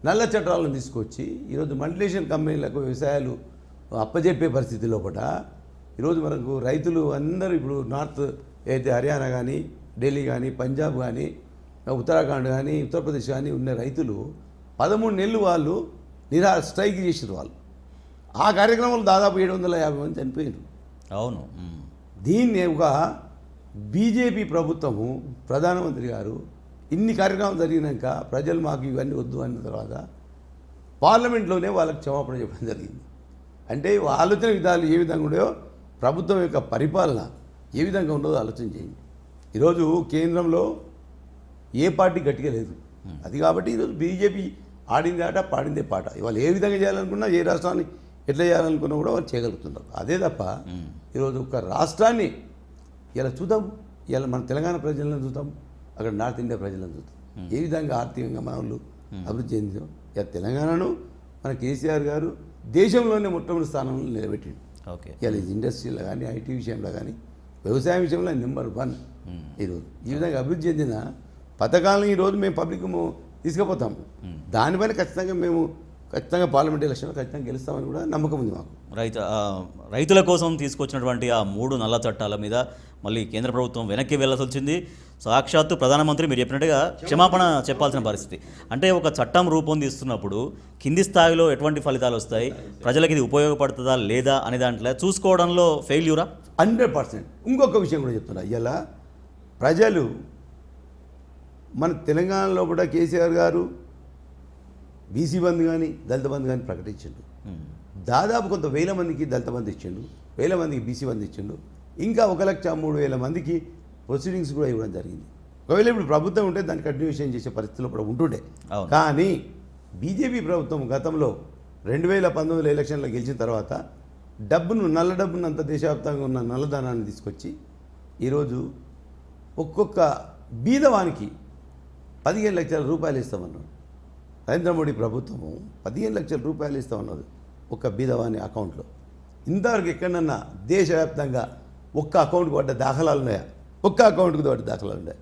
C: నల్ల చట్టాలను తీసుకొచ్చి ఈరోజు మల్టీనేషనల్ కంపెనీలకు వ్యవసాయాలు అప్పజెప్పే పరిస్థితి లోపల ఈరోజు మనకు రైతులు అందరూ ఇప్పుడు నార్త్ అయితే హర్యానా కానీ, ఢిల్లీ కానీ, పంజాబ్ కానీ, ఉత్తరాఖండ్ కానీ, ఉత్తరప్రదేశ్ కానీ ఉన్న రైతులు 13 నెలలు వాళ్ళు స్ట్రైక్ చేసారు. వాళ్ళు ఆ కార్యక్రమంలో దాదాపు 750 మంది చనిపోయారు.
A: అవును.
C: దీన్ని ఒక బీజేపీ ప్రభుత్వము, ప్రధానమంత్రి గారు ఇన్ని కార్యక్రమాలు జరిగినాక ప్రజలు మాకు ఇవన్నీ వద్దు అన్న తర్వాత పార్లమెంట్లోనే వాళ్ళకి క్షమాపణ చెప్పడం జరిగింది. అంటే ఆలోచన విధాలు ఏ విధంగా ఉండేవో ప్రభుత్వం యొక్క పరిపాలన ఏ విధంగా ఉన్నదో ఆలోచన చేయండి. ఈరోజు కేంద్రంలో ఏ పార్టీ గట్టిగా లేదు. అది కాబట్టి ఈరోజు బీజేపీ ఆడింది ఆట పాడిందే పాట. ఇవాళ ఏ విధంగా చేయాలనుకున్నా, ఏ రాష్ట్రాన్ని ఎట్లా చేయాలనుకున్నా కూడా వాళ్ళు చేయగలుగుతున్నారు. అదే తప్ప ఈరోజు ఒక రాష్ట్రాన్ని ఇలా చూద్దాం, ఇలా మన తెలంగాణ ప్రజలను చూద్దాం, అక్కడ నార్త్ ఇండియా ప్రజలను చూద్దాం, ఏ విధంగా ఆర్థికంగా మన వాళ్ళు అభివృద్ధి చెందిందో. ఇలా తెలంగాణను మన కేసీఆర్ గారు దేశంలోనే మొట్టమొదటి స్థానంలో నిలబెట్టిండు.
A: ఓకే,
C: ఇలా ఇండస్ట్రీలో కానీ, ఐటీ విషయంలో కానీ, వ్యవసాయం విషయంలో నెంబర్ 1 ఈరోజు. ఈ విధంగా అభివృద్ధి చెందిన పథకాలను ఈరోజు మేము పబ్లిక్ తీసుకుపోతాము. దానిపైన ఖచ్చితంగా పార్లమెంట్ ఎలక్షన్లో ఖచ్చితంగా గెలుస్తామని కూడా నమ్మకం ఉంది మాకు.
A: రైతుల కోసం తీసుకొచ్చినటువంటి ఆ 3 నల్ల చట్టాల మీద మళ్ళీ కేంద్ర ప్రభుత్వం వెనక్కి వెళ్ళాల్సి వచ్చింది. సాక్షాత్తు ప్రధానమంత్రి మీరు చెప్పినట్టుగా క్షమాపణ చెప్పాల్సిన పరిస్థితి. అంటే ఒక చట్టం రూపొందిస్తున్నప్పుడు కింది స్థాయిలో ఎటువంటి ఫలితాలు వస్తాయి, ప్రజలకు ఇది ఉపయోగపడుతుందా లేదా అనే దాంట్లో చూసుకోవడంలో ఫెయిల్యూరా?
C: 100%. ఇంకొక విషయం కూడా చెప్తున్నా, ఇలా ప్రజలు మన తెలంగాణలో కూడా కేసీఆర్ గారు బీసీ బంద్ కానీ, దళిత బంద్ కానీ ప్రకటించిండు. దాదాపు కొంత 1000 మందికి దళిత బంద్ ఇచ్చిండు, 1000 మందికి బీసీ బంద్ ఇచ్చిండు, ఇంకా 1,03,000 మందికి ప్రొసీడింగ్స్ కూడా ఇవ్వడం జరిగింది. ఒకవేళ ఇప్పుడు ప్రభుత్వం ఉంటే దాన్ని కంటిన్యూషన్ చేసే పరిస్థితుల్లో కూడా ఉంటుండే. కానీ బీజేపీ ప్రభుత్వం గతంలో 2019 ఎలక్షన్లో గెలిచిన తర్వాత నల్ల డబ్బును అంత దేశవ్యాప్తంగా ఉన్న నల్లధనాన్ని తీసుకొచ్చి ఈరోజు ఒక్కొక్క బీదవానికి 15 లక్షల రూపాయలు ఇస్తామన్నాడు. నరేంద్ర మోడీ ప్రభుత్వము 15 లక్షల రూపాయలు ఇస్తామన్నది ఒక్క బీదవాని అకౌంట్లో. ఇంతవరకు ఎక్కడన్నా దేశవ్యాప్తంగా ఒక్క అకౌంట్కి పడ్డ దాఖలాలు ఉన్నాయా? ఒక్క అకౌంట్కి పడ్డ దాఖలాలు ఉన్నాయి.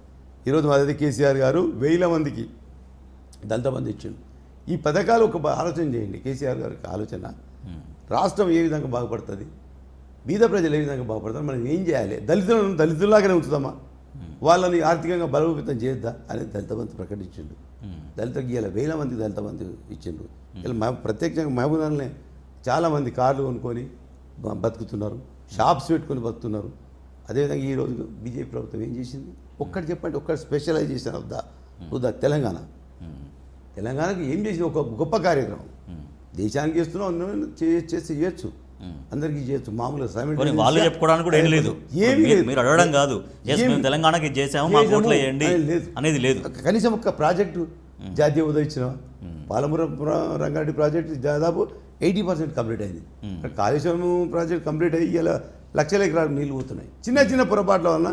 C: ఈరోజు అదే కేసీఆర్ గారు 1000 మందికి దళిత బంధు ఇచ్చిండు. ఈ పథకాలు ఒక ఆలోచన చేయండి. కేసీఆర్ గారికి ఆలోచన, రాష్ట్రం ఏ విధంగా బాగుపడుతుంది, బీద ప్రజలు ఏ విధంగా బాగుపడతారు, మనం ఏం చేయాలి, దళితుల్లాగానే ఉంచుదామా, వాళ్ళని ఆర్థికంగా బలోపేతం చేద్దా అనేది దళిత బంధు ప్రకటించిండు. దళితకి ఇలా 1000 మందికి దళిత బంధు ఇచ్చిండు. ఇలా ప్రత్యేకంగా మహబూబ్నగర్నే చాలామంది కార్లు కొనుక్కొని బతుకుతున్నారు, షాప్స్ పెట్టుకొని బతుకుతున్నారు. అదేవిధంగా ఈరోజు బీజేపీ ప్రభుత్వం ఏం చేసింది? ఒక్కటి చెప్పండి, ఒక్కటి స్పెషలైజేషన్ వద్దా తెలంగాణకి ఏం చేసింది? ఒక గొప్ప కార్యక్రమం దేశానికి చేస్తున్నాం, చేయొచ్చు, అందరికీ చేయొచ్చు. మామూలుగా
A: వాళ్ళు చెప్పుకోవడానికి కూడా ఏం లేదు, మీరు అడగడం కాదు, తెలంగాణకి చేసాము మాకు ఓట్లు వేయండి అనేది లేదు.
C: కనీసం ఒక ప్రాజెక్టు జాతీయ హోదా ఇచ్చిన పాలమూరు రంగారెడ్డి ప్రాజెక్టు దాదాపు 80% కంప్లీట్ అయింది. కాళేశ్వరం ప్రాజెక్ట్ కంప్లీట్ అయ్యి ఇలా లక్షల ఎకరాలకు నీళ్ళు పోతున్నాయి. చిన్న పొరపాట్ల వలన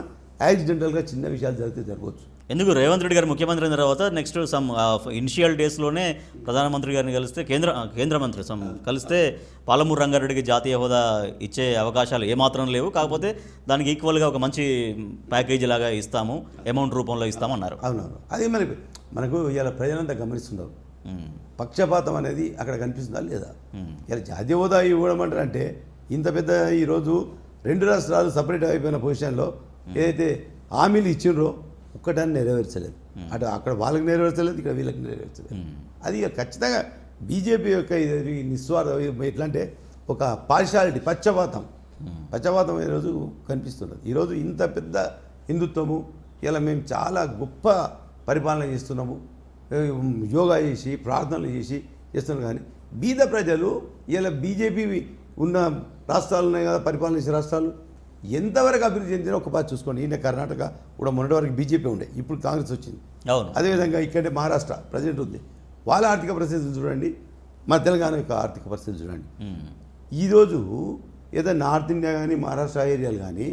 C: యాక్సిడెంటల్గా చిన్న విషయాలు జరిగితే జరగవచ్చు.
A: ఎందుకు రేవంత్ రెడ్డి గారు ముఖ్యమంత్రి అయిన తర్వాత నెక్స్ట్ ఇనిషియల్ డేస్లోనే ప్రధానమంత్రి గారిని కలిస్తే కేంద్ర మంత్రి కలిస్తే పాలమూరు రంగారెడ్డికి జాతీయ హోదా ఇచ్చే అవకాశాలు ఏమాత్రం లేవు, కాకపోతే దానికి ఈక్వల్గా ఒక మంచి ప్యాకేజీ లాగా ఇస్తాము, అమౌంట్ రూపంలో ఇస్తామన్నారు.
C: అవునవును, అది మనకు ఇలా ప్రజలంతా గమనిస్తున్నారు. పక్షపాతం అనేది అక్కడ కనిపిస్తుందా లేదా? ఇలా జాతీయ హోదా ఇవ్వడం అంటే ఇంత పెద్ద ఈరోజు 2 రాష్ట్రాలు సపరేట్ అయిపోయిన పొజిషన్లో ఏదైతే హామీలు ఇచ్చిండ్రో ఒక్కటాన్ని నెరవేర్చలేదు. అక్కడ వాళ్ళకి నెరవేర్చలేదు, ఇక్కడ వీళ్ళకి నెరవేర్చలేదు. అది ఖచ్చితంగా బీజేపీ యొక్క నిస్వార్థం ఎట్లా అంటే ఒక పార్షాలిటీ, పక్షపాతం ఈరోజు కనిపిస్తున్నది. ఈరోజు ఇంత పెద్ద హిందుత్వము ఇలా మేము చాలా గొప్ప పరిపాలన చేస్తున్నాము, యోగా చేసి ప్రార్థనలు చేస్తున్నాం. కానీ బీద ప్రజలు ఇలా బీజేపీ ఉన్న రాష్ట్రాలు ఉన్నాయి కదా, పరిపాలన చేసే రాష్ట్రాలు ఎంతవరకు అభివృద్ధి చెందినా ఒక బాగా చూసుకోండి. ఈయన కర్ణాటక కూడా మొన్నటి వరకు బీజేపీ ఉండే, ఇప్పుడు కాంగ్రెస్ వచ్చింది. అదేవిధంగా ఇక్కడే మహారాష్ట్ర ప్రెసిడెంట్ ఉంది, వాళ్ళ ఆర్థిక పరిస్థితులు చూడండి, మన తెలంగాణ యొక్క ఆర్థిక పరిస్థితులు చూడండి. ఈరోజు ఏదో నార్త్ ఇండియా కానీ మహారాష్ట్ర ఏరియాలు కానీ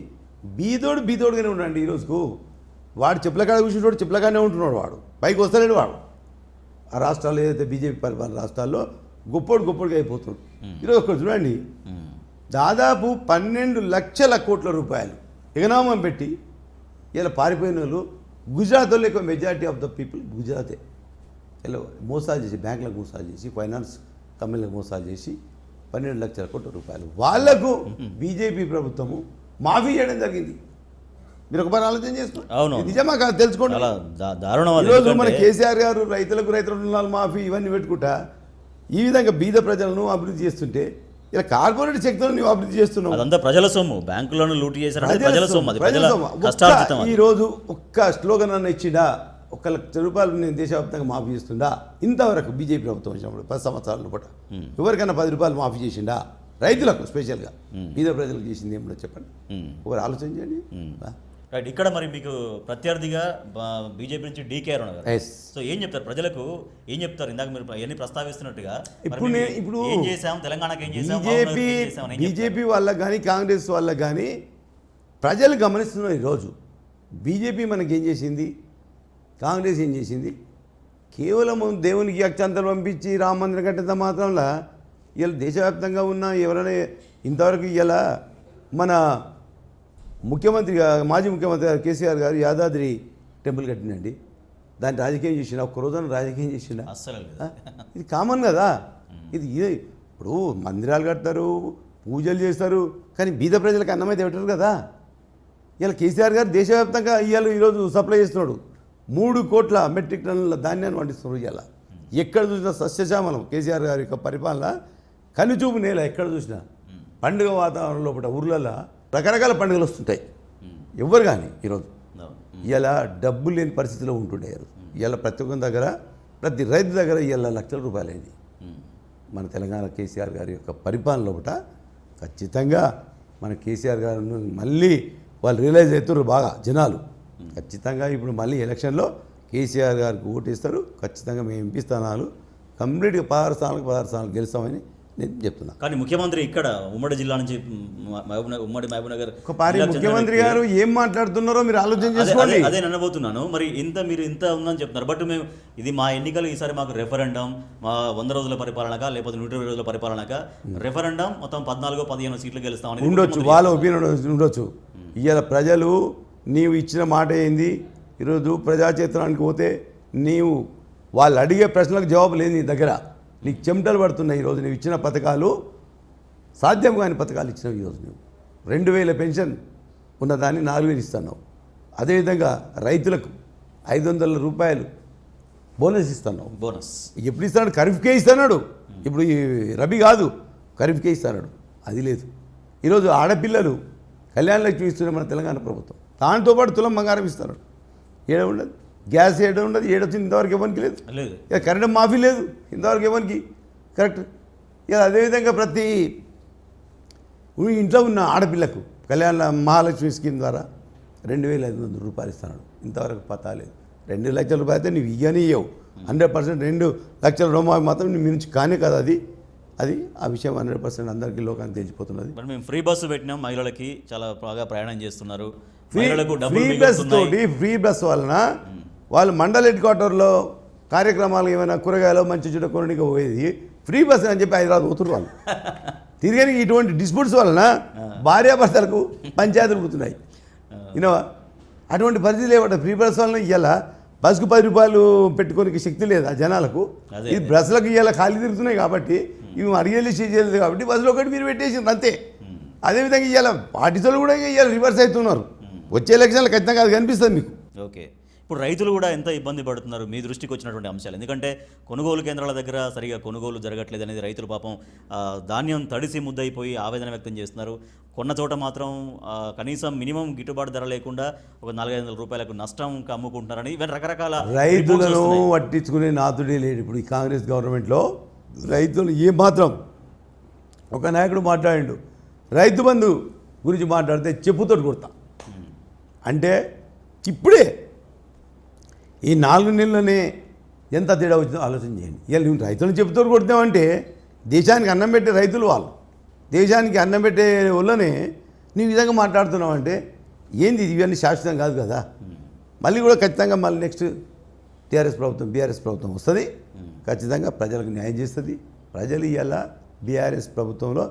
C: బీదోడుగానే ఉండండి. ఈరోజుకు వాడు చెప్పులకాడ కూర్చుంటాడు, చెప్పులకాడనే ఉంటున్నాడు, వాడు పైకి వస్తలేడు. వాడు ఆ రాష్ట్రాల్లో ఏదైతే బీజేపీ పరిపాలన రాష్ట్రాల్లో గొప్పడిగా అయిపోతున్నాడు. ఈరోజు ఒకటి చూడండి, దాదాపు 12 లక్షల కోట్ల రూపాయలు ఎగనామం పెట్టి ఇలా పారిపోయిన వాళ్ళు గుజరాత్లో ఎక్కువ మెజారిటీ ఆఫ్ ద పీపుల్ గుజరాతే. ఇలా మోసాలు చేసి, బ్యాంకులకు మోసాలు చేసి, ఫైనాన్స్ కంపెనీలకు మోసాలు చేసి 12 లక్షల కోట్ల రూపాయలు వాళ్లకు బీజేపీ ప్రభుత్వము మాఫీ చేయడం జరిగింది. మీరు ఒకసారి ఆలోచన చేసుకోండి, నిజమా కాదు తెలుసుకోండి. ఈరోజు మన కేసీఆర్ గారు రైతుల రుణాలు మాఫీ ఇవన్నీ పెట్టుకుంటా ఈ విధంగా బీద ప్రజలను అభివృద్ధి చేస్తుంటే ఇలా కార్పొరేట్ శక్తులను నువ్వు అభివృద్ధి చేస్తున్నావు.
A: అదంతా ప్రజల సొమ్ము, బ్యాంకులను లూటీ చేశారు, ప్రజల సొమ్ము.
C: ఈరోజు ఒక్క స్లోగన్ అన్న ఇచ్చిండా, 1 లక్ష రూపాయలు నేను దేశవ్యాప్తంగా మాఫీ చేస్తుండా? ఇంతవరకు బీజేపీ ప్రభుత్వం వచ్చినప్పుడు 10 సంవత్సరాల పాటు ఎవరికైనా 10 రూపాయలు మాఫీ చేసిండా? రైతులకు స్పెషల్గా బీద ప్రజలకు చేసింది ఏమిటో చెప్పండి, ఒకరు ఆలోచన చేయండి.
A: రైట్. ఇక్కడ మరి మీకు ప్రత్యర్థిగా బీజేపీ నుంచి డీకేఆర్ ఉన్నారు.
C: Yes.
A: సో ఏం చెప్తారు ప్రజలకు, ఏం చెప్తారు? ఇందాక మీరు ఎన్ని ప్రస్తావిస్తున్నట్టుగా
C: ఇప్పుడు
A: ఏం చేసాం, తెలంగాణకి ఏం చేసాం,
C: బీజేపీ వాళ్ళకి కానీ కాంగ్రెస్ వాళ్ళకి కానీ ప్రజలు గమనిస్తున్నారు. ఈరోజు బీజేపీ మనకి ఏం చేసింది, కాంగ్రెస్ ఏం చేసింది, కేవలం దేవునికి అక్షంతలు పంపించి రామ మందిరం కట్టేంత మాత్రంలో ఇలా దేశవ్యాప్తంగా ఉన్న ఎవరైనా ఇంతవరకు ఇలా మన మాజీ ముఖ్యమంత్రి గారు కేసీఆర్ గారు యాదాద్రి టెంపుల్ కట్టినండి, దాన్ని రాజకీయం చేసిన ఒక్క రోజున రాజకీయం చేసిన
A: అస్సలు
C: ఇది కామన్ కదా. ఇది ఇప్పుడు మందిరాలు కడతారు, పూజలు చేస్తారు, కానీ బీద ప్రజలకు అన్నమైతే పెట్టరు కదా. ఇలా కేసీఆర్ గారు దేశవ్యాప్తంగా ఈరోజు సప్లై చేస్తున్నాడు. 3 కోట్ల మెట్రిక్ టన్నుల ధాన్యాన్ని పండిస్తున్నారు. ఇలా ఎక్కడ చూసినా సస్యశ్యామలం కేసీఆర్ గారి యొక్క పరిపాలన, కనుచూపు నేల ఎక్కడ చూసినా పండుగ వాతావరణం లోపల ఊర్లలో రకరకాల పండుగలు వస్తుంటాయి. ఎవరు కానీ ఈరోజు ఇలా డబ్బులు లేని పరిస్థితిలో ఉంటుండే. ఇలా ప్రతి ఒక్క దగ్గర, ప్రతి రైతు దగ్గర ఇలా లక్షల రూపాయలు అయింది. మన తెలంగాణ కేసీఆర్ గారి యొక్క పరిపాలన లోపల ఖచ్చితంగా మన కేసీఆర్ గారు మళ్ళీ వాళ్ళు రియలైజ్ అవుతారు బాగా జనాలు. ఖచ్చితంగా ఇప్పుడు మళ్ళీ ఎలక్షన్లో కేసీఆర్ గారికి ఓటేస్తారు. ఖచ్చితంగా మేము ఎంపీ స్థానాలు కంప్లీట్గా 16 స్థానాలకు గెలుస్తామని నేను చెప్తున్నా.
A: కానీ ముఖ్యమంత్రి ఇక్కడ ఉమ్మడి జిల్లా నుంచి ఉమ్మడి మహబూబ్నగర్
C: ముఖ్యమంత్రి గారు ఏం మాట్లాడుతున్నారో మీరు ఆలోచన చేసుకోండి.
A: అదే అనబోతున్నాను. మరి మీరు ఇంత ఉందని చెప్తున్నారు, బట్ మేము ఇది మా ఎన్నికలు ఈసారి మాకు రెఫరెండం, మా 100 రోజుల పరిపాలనగా లేకపోతే 120 రోజుల పరిపాలనగా రెఫరెండం మొత్తం 14-15 సీట్లు గెలుస్తామని
C: ఉండొచ్చు, వాళ్ళ ఒపీనియన్ ఉండొచ్చు. ఇవాళ ప్రజలు నీవు ఇచ్చిన మాట ఏంది, ఈరోజు ప్రజాక్షేత్రానికి పోతే నీవు వాళ్ళు అడిగే ప్రశ్నలకు జవాబు లేదు నీ దగ్గర, నీకు చెమటలు పడుతున్నాయి. ఈరోజు నువ్వు ఇచ్చిన పథకాలు సాధ్యం కాని పథకాలు ఇచ్చినావు. ఈరోజు నువ్వు 2000 పెన్షన్ ఉన్నదాన్ని 4000 ఇస్తున్నావు. అదేవిధంగా రైతులకు 500 రూపాయలు బోనస్ ఇస్తున్నావు.
A: బోనస్
C: ఎప్పుడు ఇస్తున్నాడు? ఖరీఫ్కే ఇస్తున్నాడు. ఇప్పుడు ఈ రబీ కాదు, ఖరీఫ్కే ఇస్తున్నాడు. అది లేదు. ఈరోజు ఆడపిల్లలు కళ్యాణ లక్ష్మి ఇస్తున్న మన తెలంగాణ ప్రభుత్వం, దాంతోపాటు తులం బంగారం ఇస్తున్నాడు. ఏడ ఉండదు, గ్యాస్ ఏడ ఉండదు, ఏడొచ్చింది ఇంతవరకు ఎవరికి లేదు. ఇక కరెంట్ మాఫీ లేదు ఇంతవరకు ఎవరికి. కరెక్ట్. ఇక అదేవిధంగా ప్రతి ఇంట్లో ఉన్న ఆడపిల్లకు కళ్యాణ మహాలక్ష్మి స్కీమ్ ద్వారా 2500 రూపాయలు ఇస్తున్నాడు. ఇంతవరకు పతా లేదు. 2 లక్షల రూపాయలు అయితే నువ్వు ఇవ్వవు. 100% 2 లక్షల రుణమాఫీ మాత్రం నీ నుంచి కానే కదా. అది ఆ విషయం 100% అందరికీ లోకానికి తెలిసిపోతున్నది.
A: మరి మేము ఫ్రీ బస్సు పెట్టినాం, మహిళలకి చాలా బాగా ప్రయాణం చేస్తున్నారు.
C: ఫ్రీ బస్ వలన వాళ్ళు మండల హెడ్ క్వార్టర్లో కార్యక్రమాలు ఏమైనా కూరగాయలు మంచి చెడు కొనడానికి పోయేది ఫ్రీ బస్ అని చెప్పి హైదరాబాద్ పోతున్నారు వాళ్ళు. తిరిగి ఇటువంటి డిస్ప్యూట్స్ వలన భార్యాభర్తలకు పంచాయతీలు పుడుతున్నాయి. ఇనవా అటువంటి పరిస్థితి లేవట. ఫ్రీ బస్ వలన ఇవాళ బస్సుకు 10 రూపాయలు పెట్టుకోనికి శక్తి లేదు ఆ జనాలకు. ఈ బస్సులకు ఇవాళ ఖాళీ తిరుగుతున్నాయి కాబట్టి ఇవి అడిగేది చేయలేదు కాబట్టి బస్సులో ఒకటి మీరు పెట్టేసిండ్రు అంతే. అదేవిధంగా ఇవాళ పార్టీలు కూడా ఇవాళ రివర్స్ అవుతున్నారు. వచ్చే ఎలక్షన్లు ఖచ్చితంగా అది కనిపిస్తుంది మీకు.
A: ఓకే. ఇప్పుడు రైతులు కూడా ఎంత ఇబ్బంది పడుతున్నారు మీ దృష్టికి వచ్చినటువంటి అంశాలు? ఎందుకంటే కొనుగోలు కేంద్రాల దగ్గర సరిగా కొనుగోలు జరగట్లేదు అనేది రైతులు పాపం ధాన్యం తడిసి ముద్దయిపోయి ఆవేదన వ్యక్తం చేస్తున్నారు. కొన్న చోట మాత్రం కనీసం మినిమం గిట్టుబాటు ధర లేకుండా ఒక 400-500 రూపాయలకు నష్టంకి అమ్ముకుంటున్నారని ఇవన్నీ రకరకాల
C: రైతులను పట్టించుకునే నాతుడే లేడు. ఇప్పుడు ఈ కాంగ్రెస్ గవర్నమెంట్లో రైతులు ఏమాత్రం ఒక నాయకుడు మాట్లాడిండు, రైతు బంధు గురించి మాట్లాడితే చెప్పుతోటి కొడతా అంటే ఇప్పుడే ఈ 4 నెలలనే ఎంత తేడా వచ్చిందో ఆలోచన చేయండి. ఇవాళ నువ్వు రైతులను చెప్పుతోటి కొడతామంటే దేశానికి అన్నం పెట్టే రైతులు వాళ్ళు, దేశానికి అన్నం పెట్టే వాళ్ళనే నీ విధంగా మాట్లాడుతున్నావు అంటే ఏంది? ఇవన్నీ శాశ్వతం కాదు కదా. మళ్ళీ కూడా ఖచ్చితంగా మళ్ళీ నెక్స్ట్ బీఆర్ఎస్ ప్రభుత్వం వస్తుంది. ఖచ్చితంగా ప్రజలకు న్యాయం చేస్తుంది. ప్రజలు ఇవాళ బీఆర్ఎస్ ప్రభుత్వంలో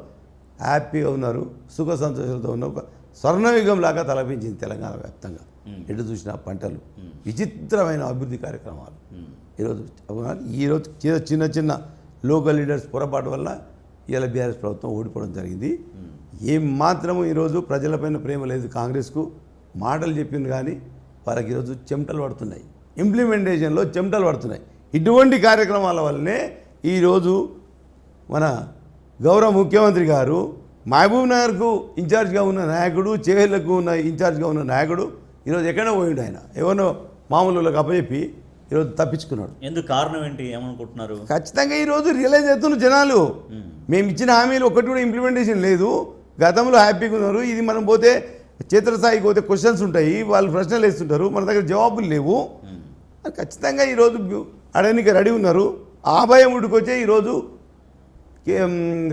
C: హ్యాపీగా ఉన్నారు, సుఖ సంతోషాలతో ఉన్న ఒక స్వర్ణయుగం లాగా తలపించింది తెలంగాణ వ్యాప్తంగా. ఎటు చూసిన పంటలు, విచిత్రమైన అభివృద్ధి కార్యక్రమాలు. ఈరోజు చిన్న లోకల్ లీడర్స్ పొరపాటు వల్ల ఇవాళ బీఆర్ఎస్ ప్రభుత్వం ఓడిపోవడం జరిగింది. ఏం మాత్రము ఈరోజు ప్రజలపైన ప్రేమ లేదు కాంగ్రెస్కు. మాటలు చెప్పింది కానీ వాళ్ళకి ఈరోజు చెమటలు పడుతున్నాయి, ఇంప్లిమెంటేషన్లో చెమటలు పడుతున్నాయి. ఇటువంటి కార్యక్రమాల వల్లనే ఈరోజు మన గౌరవ ముఖ్యమంత్రి గారు మహబూబ్ నగర్కు ఇన్ఛార్జ్గా ఉన్న నాయకుడు, చేవెళ్లకు ఉన్న ఇన్ఛార్జ్గా ఉన్న నాయకుడు ఈరోజు ఎక్కడో పోయిండు. ఆయన ఎవరినో మామూలులకు అప్పచెప్పి ఈరోజు తప్పించుకున్నాడు.
A: ఎందుకు కారణం ఏంటి ఏమనుకుంటున్నారు?
C: ఖచ్చితంగా ఈరోజు రియలైజ్ అవుతున్నారు జనాలు. మేము ఇచ్చిన హామీలు ఒకటి కూడా ఇంప్లిమెంటేషన్ లేదు. గతంలో హ్యాపీగా ఉన్నారు. ఇది మనం పోతే క్షేత్రస్థాయికి పోతే క్వశ్చన్స్ ఉంటాయి, వాళ్ళు ప్రశ్నలు వేస్తుంటారు, మన దగ్గర జవాబులు లేవు. ఖచ్చితంగా ఈరోజు అడగనికి రెడీ ఉన్నారు. ఆ భయం ఉడికొచ్చే ఈరోజు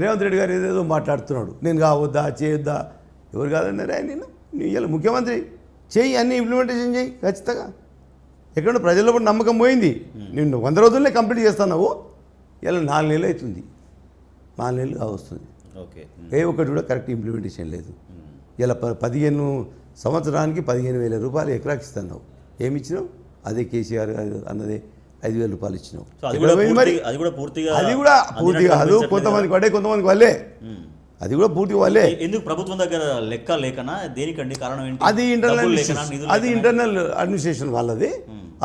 C: రేవంత్ రెడ్డి గారు ఏదేదో మాట్లాడుతున్నాడు. నేను కావద్దా చేయొద్దా, ఎవరు కాదన్నారు ఆయన. నేను ఇలా ముఖ్యమంత్రి చేయి, అన్ని ఇంప్లిమెంటేషన్ చేయి ఖచ్చితంగా. ఎక్కడ ప్రజల్లో కూడా నమ్మకం పోయింది. నిన్ను 100 రోజుల్లో కంప్లీట్ చేస్తున్నావు, ఇలా 4 నెలలు అవుతుంది, 4 నెలలు వస్తుంది.
A: ఓకే,
C: ఏ ఒక్కటి కూడా కరెక్ట్ ఇంప్లిమెంటేషన్ లేదు. ఇలా 15 సంవత్సరానికి 15,000 రూపాయలు ఎకరాకి ఇస్తున్నావు. ఏమి ఇచ్చినావు? అదే కేసీఆర్ అన్నదే 5,000 రూపాయలు ఇచ్చినావు.
A: అది కూడా పూర్తిగా
C: కాదు, కొంతమందికి పడే, కొంతమందికి వాళ్ళే. అది కూడా పూర్తిగా వాళ్ళే.
A: ఎందుకు ప్రభుత్వం దగ్గర లెక్క లేకనా, దేనికండి కారణం ఏంటి?
C: అది ఇంటర్నల్ అడ్మినిస్ట్రేషన్ వాళ్ళది.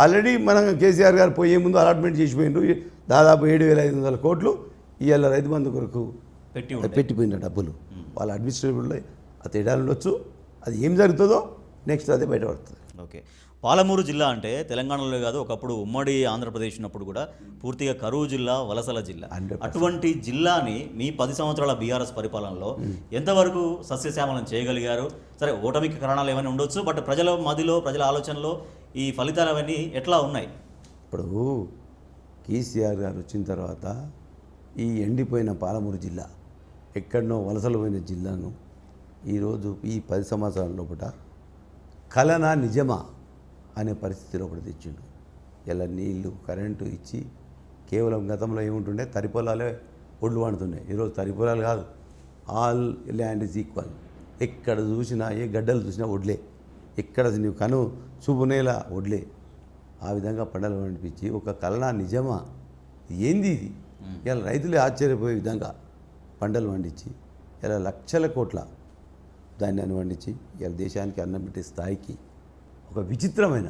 C: ఆల్రెడీ మనం కేసీఆర్ గారు పోయే ముందు అలాట్మెంట్ చేసిపోయిండ్రు. దాదాపు 7,500 కోట్లు ఇవాళ రైతు బంధు కొరకు పెట్టిపోయిన డబ్బులు వాళ్ళ అడ్మినిస్ట్రేటివ్లో ఆ తేడాలు ఉండొచ్చు. అది ఏం జరుగుతుందో నెక్స్ట్ అదే బయటపడుతుంది.
A: ఓకే, పాలమూరు జిల్లా అంటే తెలంగాణలో కాదు, ఒకప్పుడు ఉమ్మడి ఆంధ్రప్రదేశ్ ఉన్నప్పుడు కూడా పూర్తిగా కరువు జిల్లా, వలసల జిల్లా. అటువంటి జిల్లాని మీ 10 సంవత్సరాల బీఆర్ఎస్ పరిపాలనలో ఎంతవరకు సస్యశ్యామలం చేయగలిగారు? సరే, ఓటమికి కారణాలు ఏమైనా ఉండొచ్చు, బట్ ప్రజల మదిలో, ప్రజల ఆలోచనలో ఈ ఫలితాలు అవన్నీ ఎట్లా ఉన్నాయి?
C: ఇప్పుడు కేసీఆర్ గారు వచ్చిన తర్వాత ఈ ఎండిపోయిన పాలమూరు జిల్లా, ఎక్కడనో వలసలు పోయిన జిల్లాను ఈరోజు ఈ 10 సంవత్సరాల లోపల కలనా నిజమా అనే పరిస్థితిలో ఒకటి తెచ్చిండు. ఇలా నీళ్లు, కరెంటు ఇచ్చి కేవలం గతంలో ఏముంటుండే తరిపొలాలే ఒడ్లు వండుతుండే. ఈరోజు తరిపొలాలు కాదు, ఆల్ ల్యాండ్ ఈజ్ ఈక్వల్. ఎక్కడ చూసినా, ఏ గడ్డలు చూసినా ఒడ్లే, ఎక్కడ నీవు కను చూపునేలా ఒడ్లే. ఆ విధంగా పంటలు పండించి ఒక కలనా నిజమా, ఏంది ఇది? ఇలా రైతులే ఆశ్చర్యపోయే విధంగా పంటలు పండించి ఇలా లక్షల కోట్ల ధాన్యాన్ని పండించి ఇలా దేశానికి అన్నం పెట్టే స్థాయికి ఒక విచిత్రమైన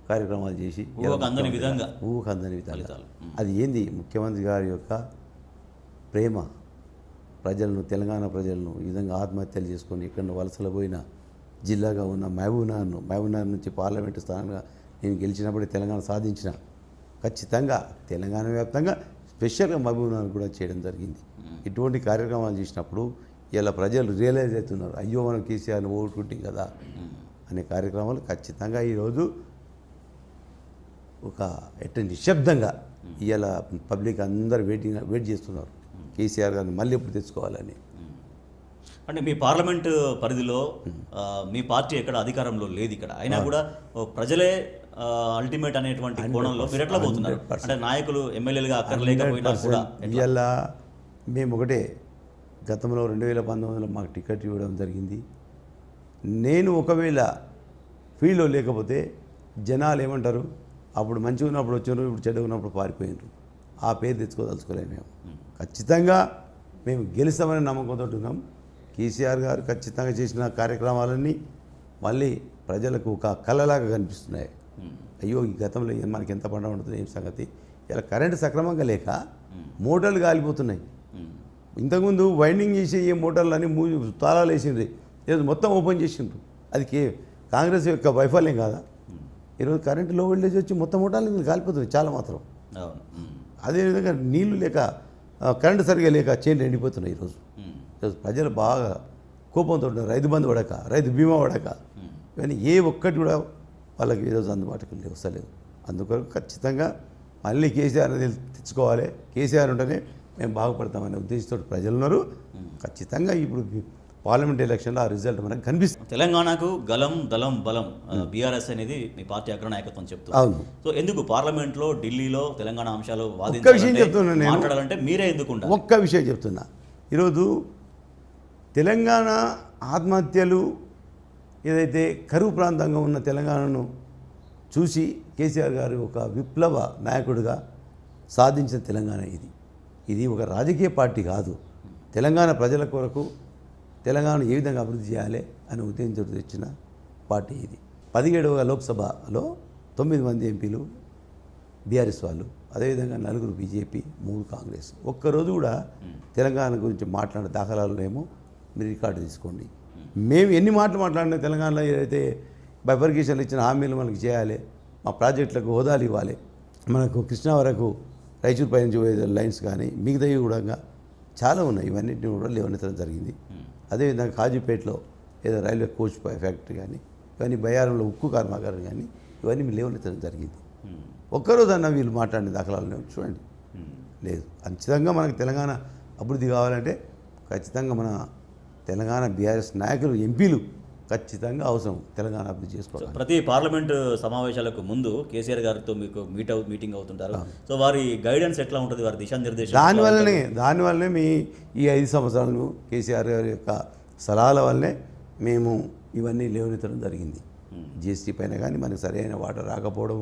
C: కార్యక్రమాలు చేసి
A: ఊహకందని విధంగా
C: అది ఏంది? ముఖ్యమంత్రి గారి యొక్క ప్రేమ, ప్రజలను, తెలంగాణ ప్రజలను ఈ విధంగా ఆత్మహత్యలు చేసుకొని ఇక్కడ వలసలు పోయిన జిల్లాగా ఉన్న మహబూబ్నగర్ నుంచి పార్లమెంటు స్థానంగా నేను గెలిచినప్పుడే తెలంగాణ సాధించిన. ఖచ్చితంగా తెలంగాణ వ్యాప్తంగా స్పెషల్గా మహబూబ్నగర్ కూడా చేయడం జరిగింది. ఇటువంటి కార్యక్రమాలు చేసినప్పుడు ఇలా ప్రజలు రియలైజ్ అవుతున్నారు, అయ్యో మనం కేసీఆర్ని ఓటుకుంటాం కదా అనే కార్యక్రమాలు ఖచ్చితంగా ఈరోజు ఒక నిశ్శబ్దంగా ఇవాళ పబ్లిక్ అందరూ వెయిట్ చేస్తున్నారు కేసీఆర్ గారిని మళ్ళీ ఎప్పుడు తెచ్చుకోవాలని.
A: అంటే మీ పార్లమెంటు పరిధిలో మీ పార్టీ ఎక్కడ అధికారంలో లేదు ఇక్కడ, అయినా కూడా ప్రజలే అల్టిమేట్ అనేటువంటి కోణంలో మీరు ఎట్లా పోతున్నారు? అంటే నాయకులు, ఎమ్మెల్యేలుగా అక్కర్లేకపోయినా కూడా
C: ఇవాళ మేము ఒకటే, గతంలో 2019లో మాకు టికెట్ ఇవ్వడం జరిగింది. నేను ఒకవేళ ఫీల్డ్లో లేకపోతే జనాలు ఏమంటారు, అప్పుడు మంచిగా ఉన్నప్పుడు వచ్చారు, ఇప్పుడు చెడ్డ ఉన్నప్పుడు పారిపోయినారు. ఆ పేరు తెచ్చుకోదలుచుకోలేము మేము. ఖచ్చితంగా మేము గెలుస్తామనే నమ్మకంతో ఉన్నాం. కేసీఆర్ గారు ఖచ్చితంగా చేసిన కార్యక్రమాలన్నీ మళ్ళీ ప్రజలకు ఒక కళలాగా కనిపిస్తున్నాయి. అయ్యో, ఈ గతంలో మనకి ఎంత పంట ఉంటుంది, ఏం సంగతి. ఇలా కరెంటు సక్రమంగా లేక మోటార్లు కాలిపోతున్నాయి. ఇంతకుముందు వైండింగ్ చేసి ఏ మోటార్లు అని తాళాలు వేసిండ్రు, ఈరోజు మొత్తం ఓపెన్ చేసిండ్రు. అది కాంగ్రెస్ యొక్క వైఫల్యం కాదా? ఈరోజు కరెంటు లో వోల్టేజ్ వచ్చి మొత్తం మోటార్లు కాలిపోతున్నాయి చాలా మాత్రం. అదేవిధంగా నీళ్లు లేక, కరెంటు సరిగా లేక చేనులు ఎండిపోతున్నాయి. ఈరోజు ప్రజలు బాగా కోపంతో ఉన్నారు. రైతు బంధు పడక, రైతు బీమా పడక, కానీ ఏ ఒక్కటి కూడా వాళ్ళకి ఈరోజు అందుబాటుకు వస్తలేదు. అందుకొరకు ఖచ్చితంగా మళ్ళీ కేసీఆర్ అనేది తెచ్చుకోవాలి. కేసీఆర్ ఉంటేనే మేము బాగుపడతామనే ఉద్దేశంతో ప్రజలు ఉన్నారు. ఖచ్చితంగా ఇప్పుడు పార్లమెంట్ ఎలక్షన్లో ఆ రిజల్ట్ మనకు కనిపిస్తుంది.
A: తెలంగాణకు గలం, దళం, బలం బీఆర్ఎస్ అనేది మీ పార్టీ అగ్ర నాయకత్వం చెప్తుంది.
C: అవును.
A: సో ఎందుకు పార్లమెంట్లో, ఢిల్లీలో తెలంగాణ అంశాలు
C: ఒక్క విషయం చెప్తున్నా, నేను
A: మాట్లాడాలంటే మీరే ఎందుకు?
C: ఒక్క విషయం చెప్తున్నా, ఈరోజు తెలంగాణ ఆత్మహత్యలు ఏదైతే కరువు ప్రాంతంగా ఉన్న తెలంగాణను చూసి కేసీఆర్ గారు ఒక విప్లవ నాయకుడిగా సాధించిన తెలంగాణ ఇది ఒక రాజకీయ పార్టీ కాదు. తెలంగాణ ప్రజల కొరకు తెలంగాణ ఏ విధంగా అభివృద్ధి చేయాలి అనే ఉద్దేశంతో తెచ్చిన పార్టీ ఇది. 17వ లోక్సభలో 9 మంది ఎంపీలు బీఆర్ఎస్ వాళ్ళు, అదేవిధంగా 4 బీజేపీ, 3 కాంగ్రెస్. ఒక్కరోజు కూడా తెలంగాణ గురించి మాట్లాడే దాఖలాలు ఏమో మీరు రికార్డు తీసుకోండి. మేము ఎన్ని మాటలు మాట్లాడినా తెలంగాణలో ఏదైతే బైఫర్కేషన్లు ఇచ్చిన హామీలు మనకి చేయాలి, మా ప్రాజెక్టులకు హోదాలు ఇవ్వాలి, మనకు కృష్ణా వరకు రైచూర్ పై నుంచి పోయే లైన్స్ కానీ మిగతావి కూడా చాలా ఉన్నాయి. ఇవన్నింటినీ కూడా లేవనెత్తడం జరిగింది. అదేవిధంగా కాజీపేటలో ఏదో రైల్వే కోచ్ ఫ్యాక్టరీ కానీ, ఇవన్నీ బయ్యారంలో ఉక్కు కర్మాగారం కానీ ఇవన్నీ లేవనెత్తడం జరిగింది. ఒక్కరోజన్నా వీళ్ళు మాట్లాడిన దాఖలాలు చూడండి. లేదు. ఖచ్చితంగా మనకు తెలంగాణ అభివృద్ధి కావాలంటే ఖచ్చితంగా మన తెలంగాణ బీఆర్ఎస్ నాయకులు, ఎంపీలు ఖచ్చితంగా అవసరం తెలంగాణ అభివృద్ధి చేసుకోవాలి.
A: ప్రతి పార్లమెంటు సమావేశాలకు ముందు కేసీఆర్ గారితో మీకు మీటింగ్ అవుతుంటారు. సో వారి గైడెన్స్ ఎట్లా ఉంటుంది, వారి దిశానిర్దేశం?
C: దానివల్లనే మీ ఈ 5 సంవత్సరాలు కేసీఆర్ గారి యొక్క సలహాల వల్లే మేము ఇవన్నీ లేవనెత్తడం జరిగింది. జిఎస్టీ పైన కానీ మనకు సరైన వాటర్ రాకపోవడం,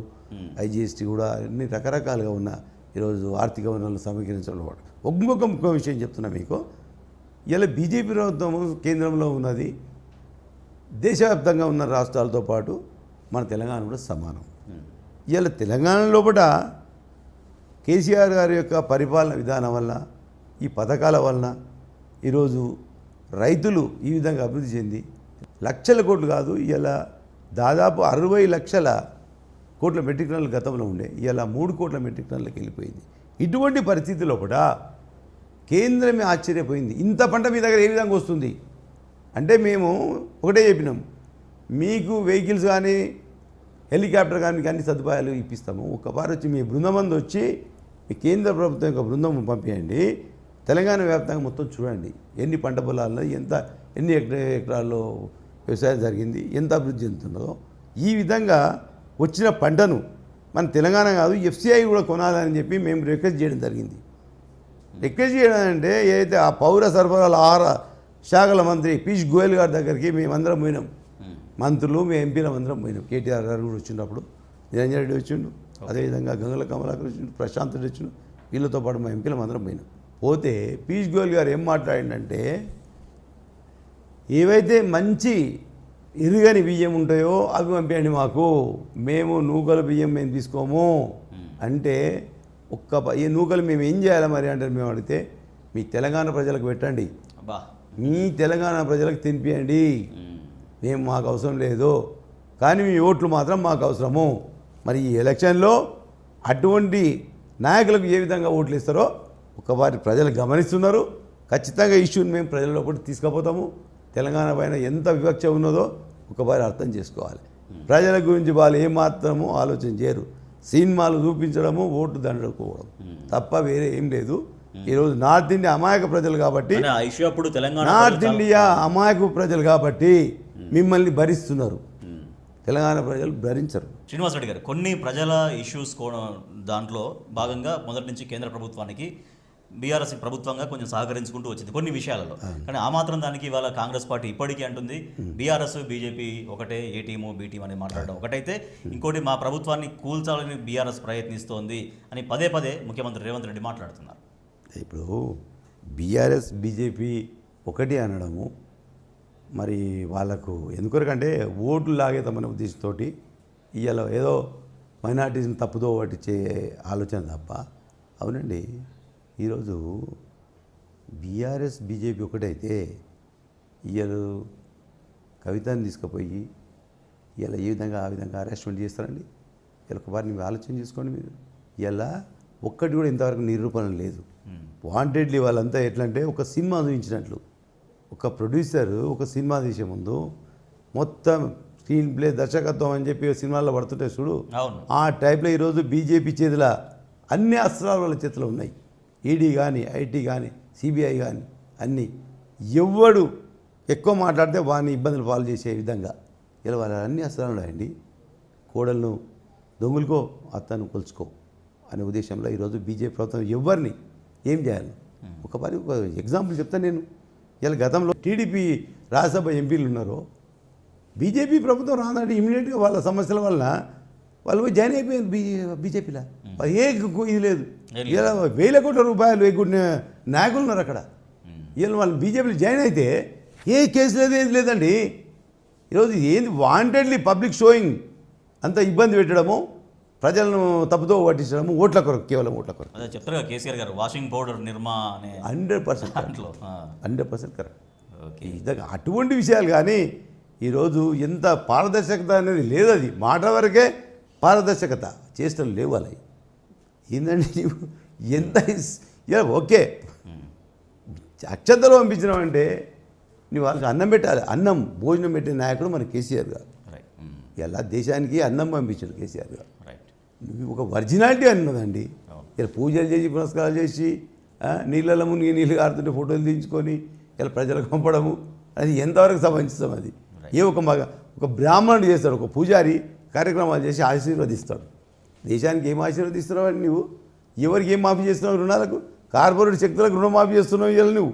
C: ఐజిఎస్టీ కూడా అన్ని రకరకాలుగా ఉన్న ఈరోజు ఆర్థిక వనరులు సమీకరించడం. ఒక్కొక్క విషయం చెప్తున్నా మీకు. ఇలా బీజేపీ ప్రభుత్వం కేంద్రంలో ఉన్నది, దేశవ్యాప్తంగా ఉన్న రాష్ట్రాలతో పాటు మన తెలంగాణ కూడా సమానం. ఇలా తెలంగాణ లోపల కేసీఆర్ గారి యొక్క పరిపాలన విధానం వల్ల, ఈ పథకాల వలన ఈరోజు రైతులు ఈ విధంగా అభివృద్ధి చెంది లక్షల కోట్లు కాదు, ఇలా దాదాపు 60 లక్షల కోట్ల మెట్రిక్ టన్నులు గతంలో ఉండే, ఇలా 3 కోట్ల మెట్రిక్ టన్నులకు వెళ్ళిపోయింది. ఇటువంటి పరిస్థితి లోపల కేంద్రమే ఆశ్చర్యపోయింది, ఇంత పంట మీ దగ్గర ఏ విధంగా వస్తుంది అంటే. మేము ఒకటే చెప్పినాం, మీకు వెహికల్స్ కానీ హెలికాప్టర్ కానీ మీకు అన్ని సదుపాయాలు ఇప్పిస్తాము. ఒకసారి వచ్చి మీ బృందం మంది వచ్చి మీ కేంద్ర ప్రభుత్వం యొక్క బృందం పంపించండి, తెలంగాణ వ్యాప్తంగా మొత్తం చూడండి, ఎన్ని పంట పొలాల్లో ఎన్ని ఎకరాల్లో వ్యవసాయం జరిగింది, ఎంత అభివృద్ధి చెందుతున్నదో. ఈ విధంగా వచ్చిన పంటను మన తెలంగాణ కాదు ఎఫ్సిఐ కూడా కొనాలని చెప్పి మేము రిక్వెస్ట్ చేయడం జరిగింది. రిక్వెస్ట్ చేయడం అంటే ఏదైతే ఆ పౌర సరఫరాల ఆహార శాఖల మంత్రి పీయూష్ గోయల్ గారి దగ్గరికి మేమందరం పోయినాం, మంత్రులు మేము ఎంపీలం అందరం పోయినాం. కేటీఆర్ గారు కూడా వచ్చినప్పుడు, నిరంజన్ రెడ్డి వచ్చిండు, అదేవిధంగా గంగుల కమలాకర్ వచ్చిండు, ప్రశాంత్ రెడ్డి వచ్చిండు, వీళ్ళతో పాటు మా ఎంపీలం అందరం పోయినాం. పోతే పీయూష్ గోయల్ గారు ఏం మాట్లాడిందంటే, ఏవైతే మంచి ఇరుగని బియ్యం ఉంటాయో అవి పంపించండి మాకు, మేము నూకల బియ్యం మేము తీసుకోము అంటే. ఈ నూకలు మేము ఏం చేయాలి మరి అంటే మేము అడిగితే, మీ తెలంగాణ ప్రజలకు పెట్టండి, మీ తెలంగాణ ప్రజలకు తినిపియండి, మేము మాకు అవసరం లేదు, కానీ మీ ఓట్లు మాత్రం మాకు అవసరము. మరి ఈ ఎలక్షన్లో అటువంటి నాయకులకు ఏ విధంగా ఓట్లు ఇస్తారో ఒకవారి ప్రజలు గమనిస్తున్నారు. ఖచ్చితంగా ఇష్యూని మేము ప్రజల్లో కూడా తీసుకుపోతాము. తెలంగాణ పైన ఎంత వివక్ష ఉన్నదో ఒకవారి అర్థం చేసుకోవాలి. ప్రజల గురించి వాళ్ళు ఏమాత్రమో ఆలోచన చేయరు. సినిమాలు చూపించడము, ఓటు దండుకోవడం తప్ప వేరే ఏం లేదు. ఈరోజు నార్త్ ఇండియా అమాయక ప్రజలు కాబట్టి, నార్త్ ఇండియా అమాయక ప్రజలు కాబట్టి మిమ్మల్ని భరిస్తున్నారు, తెలంగాణ ప్రజలు భరించరు.
A: శ్రీనివాస్ రెడ్డి గారు, కొన్ని ప్రజల ఇష్యూస్ దాంట్లో భాగంగా మొదటి నుంచి కేంద్ర ప్రభుత్వానికి బీఆర్ఎస్ ప్రభుత్వంగా కొంచెం సహకరించుకుంటూ వచ్చింది కొన్ని విషయాలలో. కానీ ఆ మాత్రం దానికి ఇవాళ కాంగ్రెస్ పార్టీ ఇప్పటికీ అంటుంది బీఆర్ఎస్ బీజేపీ ఒకటే, ఏ టీము బీ టీం అని మాట్లాడడం ఒకటైతే, ఇంకోటి మా ప్రభుత్వాన్ని కూల్చాలని బీఆర్ఎస్ ప్రయత్నిస్తోంది అని పదే పదే ముఖ్యమంత్రి రేవంత్ రెడ్డి మాట్లాడుతున్నారు.
C: ఇప్పుడు బీఆర్ఎస్ బీజేపీ ఒకటి అనడము మరి వాళ్ళకు ఎందుకొరకంటే ఓట్లు లాగేద్దామనే ఉద్దేశంతో ఇవాళ ఏదో మైనార్టీస్ని తప్పుదో పట్టించే ఆలోచన తప్ప. అవునండి, ఈరోజు బీఆర్ఎస్ బీజేపీ ఒకటైతే ఇవాళ కవితని తీసుకుపోయి ఇలా ఏ విధంగా ఆ విధంగా అరెస్ట్మెంట్ చేస్తారండి. ఇలా ఒకసారి మీరు ఆలోచన చేసుకోండి. మీరు ఇలా ఒక్కటి కూడా ఇంతవరకు నిరూపణ లేదు. వాంటెడ్లీ వాళ్ళంతా ఎట్లా అంటే ఒక సినిమా చూపించినట్లు, ఒక ప్రొడ్యూసర్ ఒక సినిమా తీసే ముందు మొత్తం స్క్రీన్ ప్లే దర్శకత్వం అని చెప్పి సినిమాల్లో పడుతుంటే చూడు, ఆ టైప్లో ఈరోజు బీజేపీ చేతిలో అన్ని అస్త్రాలు వాళ్ళ చేతిలో ఉన్నాయి. ఈడీ కానీ, ఐటీ కానీ, సిబిఐ కానీ అన్నీ. ఎవడు ఎక్కువ మాట్లాడితే వాడిని ఇబ్బందులు పాలు చేసే విధంగా ఇలా వాళ్ళ అన్ని అస్త్రాలు ఉన్నాయండి. కోడలను దొంగులుకో, అత్తను కొలుచుకో అనే ఉద్దేశంలో ఈరోజు బీజేపీ ప్రభుత్వం ఎవరిని ఏం చేయాలి. ఒక ఎగ్జాంపుల్ చెప్తాను నేను. ఇలా గతంలో టీడీపీ రాజ్యసభ ఎంపీలు ఉన్నారో, బీజేపీ ప్రభుత్వం రాదంటే ఇమీడియట్గా వాళ్ళ సమస్యల వలన వాళ్ళు పోయి జాయిన్ అయిపోయారు బీజేపీలో. ఏ ఇది లేదు. ఇలా 1,000 కోట్ల రూపాయలు ఎగ్గుడిన నాయకులు ఉన్నారు అక్కడ. వీళ్ళు వాళ్ళు బీజేపీలో జాయిన్ అయితే ఏ కేసు లేదు, ఏది లేదండి. ఈరోజు ఏంది వాంటెడ్లీ పబ్లిక్ షోయింగ్ అంత ఇబ్బంది పెట్టడము, ప్రజలను తప్పుతో పట్టించడము, ఓట్ల కొరకు, కేవలం ఓట్ల కొరకు.
A: అదే చెప్తారు కదా కేసీఆర్ గారు, వాషింగ్ పౌడర్ నిర్మా అనే
C: 100% కరెక్ట్. ఇదిగా అటువంటి విషయాలు కానీ ఈరోజు ఎంత పారదర్శకత అనేది లేదు. అది మాట వరకే పారదర్శకత చేష్టలు లేవు అలా ఏంటంటే నీవు ఎంత ఓకే అక్షంతలో పంపించినామంటే నువ్వు వాళ్ళకి అన్నం పెట్టాలి. అన్నం భోజనం పెట్టే నాయకుడు మన కేసీఆర్ గారు. ఇలా దేశానికి అన్నం పంపించాడు కేసీఆర్ గారు. నువ్వు ఒక ఒరిజినాలిటీ అన్నదండి. ఇలా పూజలు చేసి పురస్కారాలు చేసి నీళ్ళలో మునిగి నీళ్ళు కారుతుంటే ఫోటోలు తీయించుకొని ఇలా ప్రజలకు పంపడము అది ఎంతవరకు సమంజసం? అది ఒక బ్రాహ్మణుడు చేస్తాడు, ఒక పూజారి కార్యక్రమాలు చేసి ఆశీర్వదిస్తాడు. దేశానికి ఏం ఆశీర్వదిస్తున్నావు అని నువ్వు ఎవరికి ఏం మాఫీ చేస్తున్నావు? రుణాలకు కార్పొరేట్ శక్తులకు రుణమాఫీ చేస్తున్నావు ఇవాళ నువ్వు,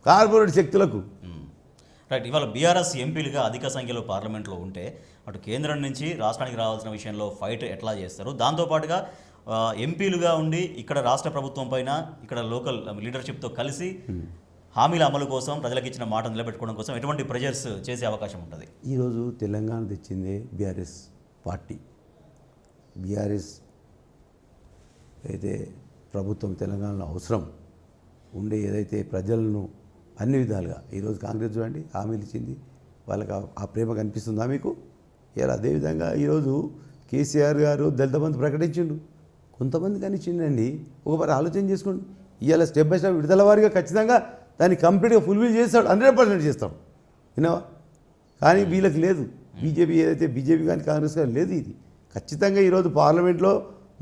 C: కార్పొరేట్ శక్తులకు.
A: రైట్. ఇవాళ బీఆర్ఎస్ ఎంపీలుగా అధిక సంఖ్యలో పార్లమెంట్లో ఉంటే అటు కేంద్రం నుంచి రాష్ట్రానికి రావాల్సిన విషయంలో ఫైట్ ఎట్లా చేస్తారు, దాంతోపాటుగా ఎంపీలుగా ఉండి ఇక్కడ రాష్ట్ర ప్రభుత్వం పైన ఇక్కడ లోకల్ లీడర్షిప్తో కలిసి హామీల అమలు కోసం ప్రజలకు ఇచ్చిన మాట నిలబెట్టుకోవడం కోసం ఎటువంటి ప్రెజర్స్ చేసే అవకాశం ఉంటుంది?
C: ఈరోజు తెలంగాణ తెచ్చిందే బీఆర్ఎస్ పార్టీ. బీఆర్ఎస్ అయితే ప్రభుత్వం తెలంగాణలో అవసరం ఉండే ఏదైతే ప్రజలను అన్ని విధాలుగా ఈరోజు కాంగ్రెస్ చూడండి హామీలు ఇచ్చింది, వాళ్ళకి ఆ ప్రేమ కనిపిస్తుందా మీకు? ఇలా అదేవిధంగా ఈరోజు కేసీఆర్ గారు దళిత బంధు ప్రకటించిండు, కొంతమంది కనిచ్చిండండి. ఒకసారి ఆలోచన చేసుకోండి. ఇవాళ స్టెప్ బై స్టెప్ విడుదల వారిగా ఖచ్చితంగా దాన్ని కంప్లీట్గా ఫుల్ఫిల్ చేస్తాడు, 100% చేస్తాడు విన్నావా. కానీ వీళ్ళకి లేదు. బీజేపీ ఏదైతే బీజేపీ కానీ కాంగ్రెస్ కానీ లేదు. ఇది ఖచ్చితంగా ఈరోజు పార్లమెంట్లో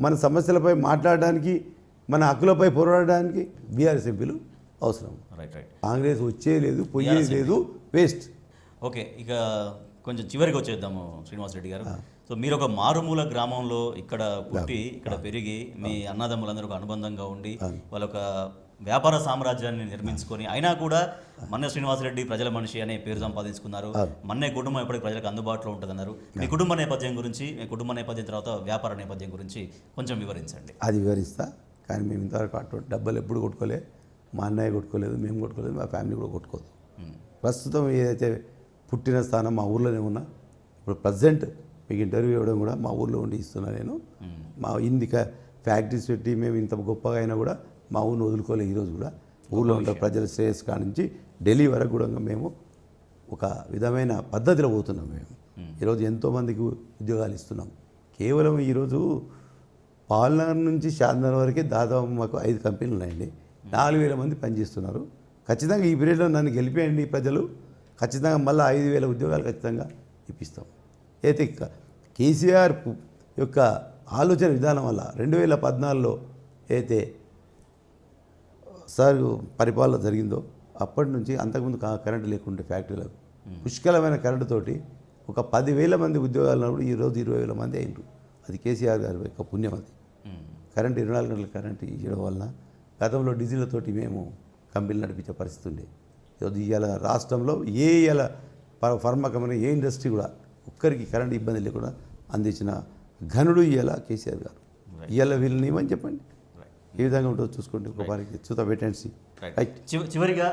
C: మన సమస్యలపై మాట్లాడడానికి మన హక్కులపై పోరాడడానికి బీఆర్ఎస్ ఎంపీలు అవసరం.
A: రైట్.
C: కాంగ్రెస్ వచ్చే లేదు, పోయేది లేదు, వేస్ట్.
A: ఓకే, ఇక కొంచెం చివరికి వచ్చేద్దాము శ్రీనివాస్ రెడ్డి గారు. సో మీరు ఒక మారుమూల గ్రామంలో ఇక్కడ పుట్టి ఇక్కడ పెరిగి మీ అన్నదమ్ములందరూ ఒక అనుబంధంగా ఉండి వాళ్ళ ఒక వ్యాపార సామ్రాజ్యాన్ని నిర్మించుకొని అయినా కూడా మన్నె శ్రీనివాసరెడ్డి ప్రజల మనిషి అనే పేరు సంపాదించుకున్నారు. మన్నే కుటుంబం ఎప్పటికీ ప్రజలకు అందుబాటులో ఉంటుందన్నారు. మీ కుటుంబ నేపథ్యం గురించి, మీ కుటుంబ నేపథ్యం తర్వాత వ్యాపార నేపథ్యం గురించి కొంచెం వివరించండి.
C: అది వివరిస్తా. కానీ మేము ఇంతవరకు అటువంటి డబ్బులు ఎప్పుడు కొట్టుకోలే. మా అన్నయ్య కొట్టుకోలేదు, మేము కొట్టుకోలేదు, మా ఫ్యామిలీ కూడా కొట్టుకోదు. ప్రస్తుతం ఏదైతే పుట్టిన స్థానం మా ఊర్లోనే ఉన్నా. ఇప్పుడు ప్రజెంట్ మీకు ఇంటర్వ్యూ ఇవ్వడం కూడా మా ఊర్లో ఉండి ఇస్తున్నా నేను. మా ఇన్ని ఫ్యాక్టరీస్ పెట్టి మేము ఇంత గొప్పగా అయినా కూడా మా ఊరిని వదులుకోలేదు. ఈరోజు కూడా ఊళ్ళో ఉండే ప్రజల శ్రేయస్ కాడ నుంచి ఢిల్లీ వరకు కూడా మేము ఒక విధమైన పద్ధతిలో పోతున్నాం. మేము ఈరోజు ఎంతోమందికి ఉద్యోగాలు ఇస్తున్నాం. కేవలం ఈరోజు పాల్నగర్ నుంచి షాద్నగర్ వరకే దాదాపు మాకు 5 కంపెనీలు ఉన్నాయండి. 4,000 మంది పనిచేస్తున్నారు. ఖచ్చితంగా ఈ పీరియడ్లో నన్ను గెలిపేయండి ప్రజలు, ఖచ్చితంగా మళ్ళీ 5,000 ఉద్యోగాలు ఖచ్చితంగా ఇప్పిస్తాం. అయితే కేసీఆర్ యొక్క ఆలోచన విధానం వల్ల 2014లో అయితే సార్ పరిపాలన జరిగిందో అప్పటి నుంచి అంతకుముందు కరెంటు లేకుంటే ఫ్యాక్టరీలకు పుష్కలమైన కరెంటుతోటి ఒక 10,000 మంది ఉద్యోగాలు ఉన్నప్పుడు ఈరోజు 20,000 మంది అయినరు. అది కేసీఆర్ గారి యొక్క పుణ్యం. అది కరెంటు 24 గంటల కరెంటు ఇవ్వడం వలన గతంలో డీజిల్తోటి మేము కంపెనీలు నడిపించే పరిస్థితి ఉండే. ఈరోజు ఇవాళ రాష్ట్రంలో ఇవాళ ఫార్మా కంపెనీ ఏ ఇండస్ట్రీ కూడా ఒక్కరికి కరెంటు ఇబ్బంది లేకుండా అందించిన ఘనుడు ఇవాళ కేసీఆర్ గారు. ఇవాళ వీళ్ళని ఏమని చెప్పండి ఏ విధంగా ఉంటుందో చూసుకోండి. ఒక వారికి చూత వేటెన్సీ. రైట్.
A: చివరిగా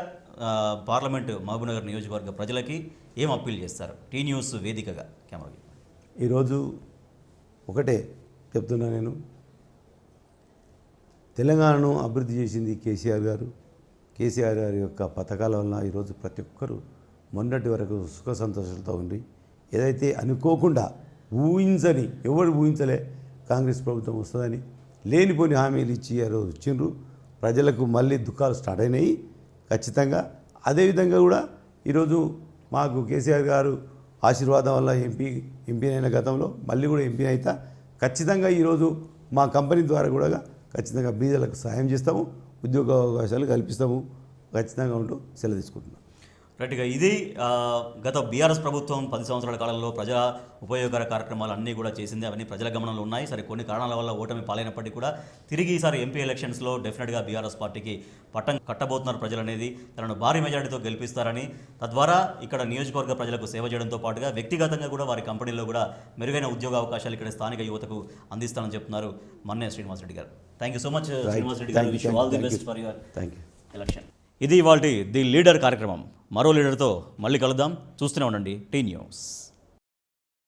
A: పార్లమెంటు మహబూబ్నగర్ నియోజకవర్గ ప్రజలకి ఏం అప్పీల్ చేస్తారు టీ న్యూస్ వేదికగా? కెమెరా
C: ఈరోజు ఒకటే చెప్తున్నా నేను, తెలంగాణను అభివృద్ధి చేసింది కేసీఆర్ గారు. కేసీఆర్ గారి యొక్క పథకాల వలన ఈరోజు ప్రతి ఒక్కరూ మొన్నటి వరకు సుఖ సంతోషాలతో ఉండి ఏదైతే అనుకోకుండా ఊహించని ఎవరు ఊహించలే కాంగ్రెస్ ప్రభుత్వం వస్తుందని లేనిపోని హామీలు ఇచ్చి ఆ రోజు వచ్చిండ్రు. ప్రజలకు మళ్ళీ దుఃఖాలు స్టార్ట్ అయినాయి ఖచ్చితంగా. అదేవిధంగా కూడా ఈరోజు మాకు కేసీఆర్ గారు ఆశీర్వాదం వల్ల ఎంపీ అయిన గతంలో మళ్ళీ కూడా ఎంపీ అయితే ఖచ్చితంగా ఈరోజు మా కంపెనీ ద్వారా కూడా ఖచ్చితంగా బీదలకు సహాయం చేస్తాము, ఉద్యోగ అవకాశాలు కల్పిస్తాము. ఖచ్చితంగా ఉంటూ సెలవు తీసుకుంటున్నాం.
A: రైట్గా ఇది గత బీఆర్ఎస్ ప్రభుత్వం 10 సంవత్సరాల కాలంలో ప్రజా ఉపయోగకర కార్యక్రమాలు అన్నీ కూడా చేసింది. అవన్నీ ప్రజల గమనంలో ఉన్నాయి. సరే, కొన్ని కారణాల వల్ల ఓటమి పాలైనప్పటికీ కూడా తిరిగి ఈసారి ఎంపీ ఎలక్షన్స్లో డెఫినెట్గా బీఆర్ఎస్ పార్టీకి పట్టం కట్టబోతున్నారు ప్రజలు అనేది. తనను భారీ మెజారిటీతో గెలిపిస్తారని, తద్వారా ఇక్కడ నియోజకవర్గ ప్రజలకు సేవ చేయడంతో పాటుగా వ్యక్తిగతంగా కూడా వారి కంపెనీలో కూడా మెరుగైన ఉద్యోగ అవకాశాలు ఇక్కడ స్థానిక యువతకు అందిస్తానని చెప్తున్నారు మన్నే శ్రీనివాసరెడ్డి గారు. Thank you so much Srinivasareddy గారు. Wish all the best for your election. ఇది ఇవాల్టి ది లీడర్ కార్యక్రమం. మరో లీడర్తో మళ్ళీ కలుద్దాం. చూస్తూనే ఉండండి టీ న్యూస్.